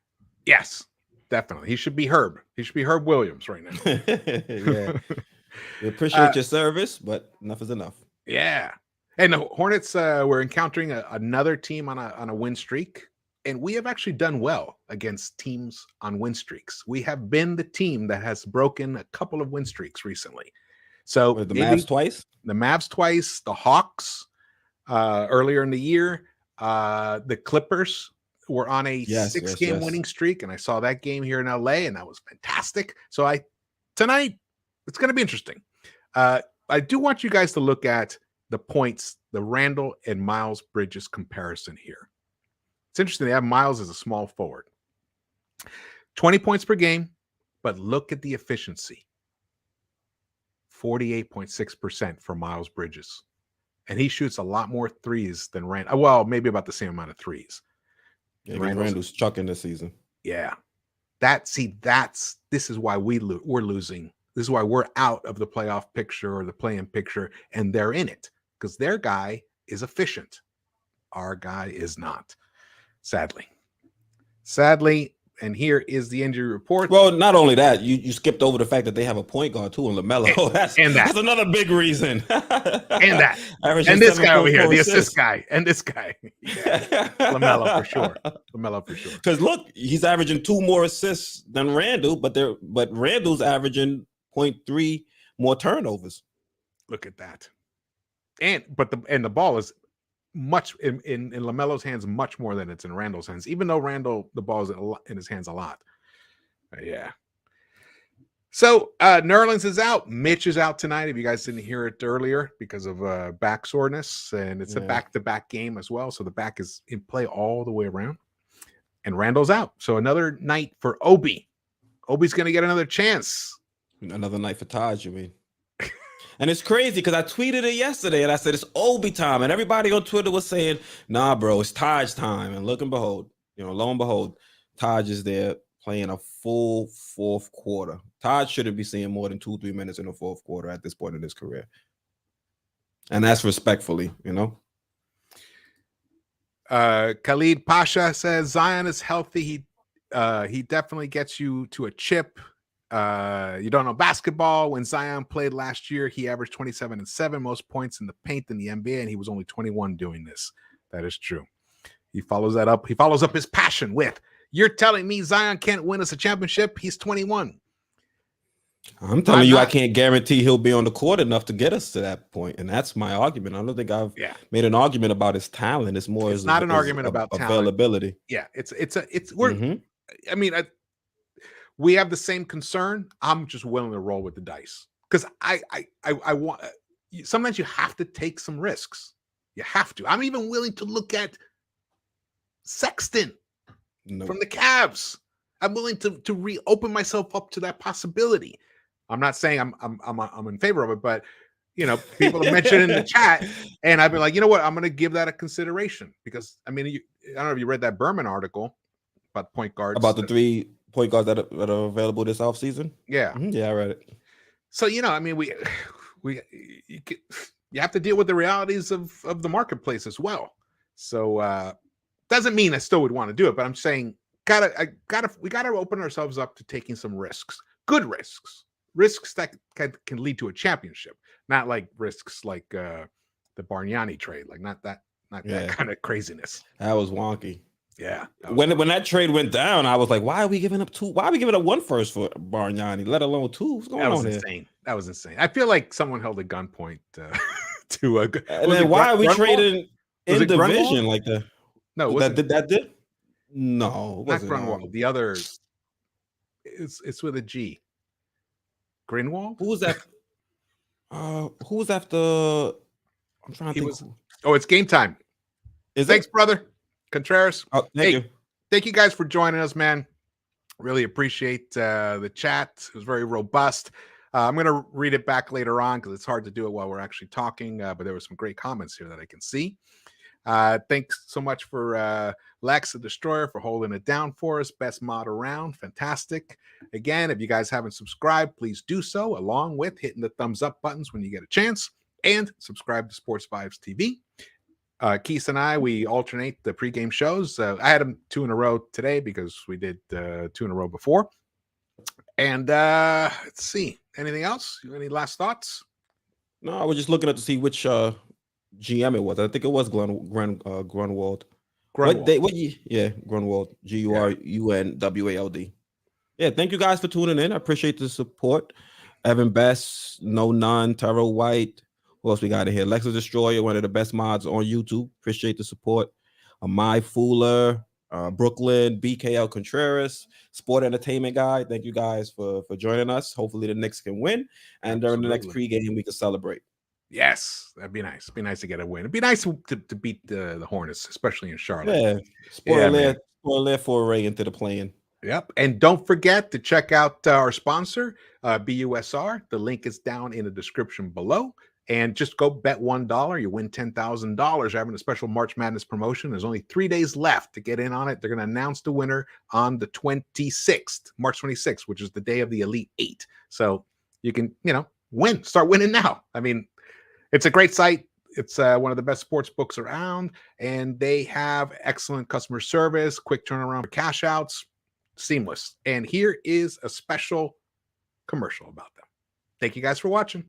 Yes. Definitely. He should be Herb. He should be Herb Williams right now. Yeah. We appreciate your service, but enough is enough. Yeah. And the Hornets were encountering another team on a win streak. And we have actually done well against teams on win streaks. We have been the team that has broken a couple of win streaks recently. So the Mavs twice? The Mavs twice, the Hawks earlier in the year, the Clippers were on a 6-game winning streak, and I saw that game here in LA, and that was fantastic. So tonight it's going to be interesting. I do want you guys to look at the points, the Randle and Miles Bridges comparison here. It's interesting. They have Miles as a small forward, 20 points per game, but look at the efficiency, 48.6% for Miles Bridges, and he shoots a lot more threes than Randle. Well, maybe about the same amount of threes. Yeah, Randall's chucking this season. Yeah. This is why we're losing. This is why we're out of the playoff picture or the play-in picture, and they're in it because their guy is efficient. Our guy is not, sadly. And here is the injury report. Well, not only that, you skipped over the fact that they have a point guard too in LaMelo. That's another big reason. and this guy over here, the assist guy, and this guy. Yeah. LaMelo for sure. Because look, he's averaging 2 more assists than Randle, but Randle's averaging 0.3 more turnovers. Look at that. And the ball is much in LaMelo's hands much more than it's in Randle's hands, even though Randle, the ball is in his hands a lot. Yeah. So Nerlens is out. Mitch is out tonight. If you guys didn't hear it earlier because of back soreness, and it's a back-to-back game as well. So the back is in play all the way around. And Randle's out. So another night for Obi. Obi's going to get another chance. Another night for Taj, you mean? And it's crazy because I tweeted it yesterday and I said it's Obi time, and everybody on Twitter was saying, "Nah, bro, it's Taj time." And lo and behold, Taj is there playing a full fourth quarter. Taj shouldn't be seeing more than 2-3 minutes in the fourth quarter at this point in his career, and that's respectfully, Khalid Pasha says Zion is healthy. He definitely gets you to a chip. You don't know basketball. When Zion played last year, he averaged 27 and 7, most points in the paint in the NBA, and he was only 21 doing this. That is true. He follows that up. He follows up his passion with, "You're telling me Zion can't win us a championship? He's 21." I'm telling you, I can't guarantee he'll be on the court enough to get us to that point, and that's my argument. I don't think I've made an argument about his talent. It's more. It's not an argument about availability. Yeah, I mean, we have the same concern. I'm just willing to roll with the dice because I want. Sometimes you have to take some risks. You have to. I'm even willing to look at Sexton from the Cavs. I'm willing to reopen myself up to that possibility. I'm not saying I'm in favor of it, but people have mentioned in the chat, and I've been like, you know what, I'm going to give that a consideration because I don't know if you read that Berman article about point guards, about the 3 point guards that are available this offseason. Yeah, yeah, I read it. So you have to deal with the realities of the marketplace as well. So doesn't mean I still would want to do it, but I'm saying we gotta open ourselves up to taking some risks, good risks that can lead to a championship, not like risks like the Bargnani trade, like not that kind of craziness. That was wonky. Yeah. When that trade went down, I was like, why are we giving up 2? Why are we giving up 1 first for Bargnani, let alone 2? What's going on insane. That was insane. I feel like someone held a gunpoint to a. And then why are we trading in division like that? No, that did. No, not Grunwald. The other, it's with a G. Greenwald. Who was that? Who was after? I'm trying to think. It's game time. Thanks, brother Contreras. Oh, thank you. Thank you guys for joining us, man. Really appreciate the chat. It was very robust. I'm going to read it back later on because it's hard to do it while we're actually talking. But there were some great comments here that I can see. Thanks so much for Lex the Destroyer for holding it down for us. Best mod around. Fantastic. Again, if you guys haven't subscribed, please do so, along with hitting the thumbs up buttons when you get a chance, and subscribe to Sports Vibes TV. Quis and I, we alternate the pregame shows. I had them 2 in a row today because we did 2 in a row before. And let's see. Anything else? Any last thoughts? No, I was just looking to see which GM it was. I think it was Grunwald. Grunwald. G-U-R-U-N-W-A-L-D. Yeah, thank you guys for tuning in. I appreciate the support. Evan Best, No None, Taro White. Who else we got in here? Lex the Destroyer, one of the best mods on YouTube. Appreciate the support. Amai Fuller, Brooklyn, BKL Contreras, Sport Entertainment Guy. Thank you guys for joining us. Hopefully the Knicks can win. And during the next pregame, we can celebrate. Yes, that'd be nice. It'd be nice to get a win. It'd be nice to beat the Hornets, especially in Charlotte. Yeah, spoiler foray into the play-in. Yep. And don't forget to check out our sponsor, BUSR. The link is down in the description below. And just go bet $1. You win $10,000. They're having a special March Madness promotion. There's only 3 days left to get in on it. They're going to announce the winner on the 26th, March 26th, which is the day of the Elite 8. So you can, start winning now. I mean, it's a great site. It's one of the best sports books around, and they have excellent customer service, quick turnaround for cash outs, seamless. And here is a special commercial about them. Thank you guys for watching.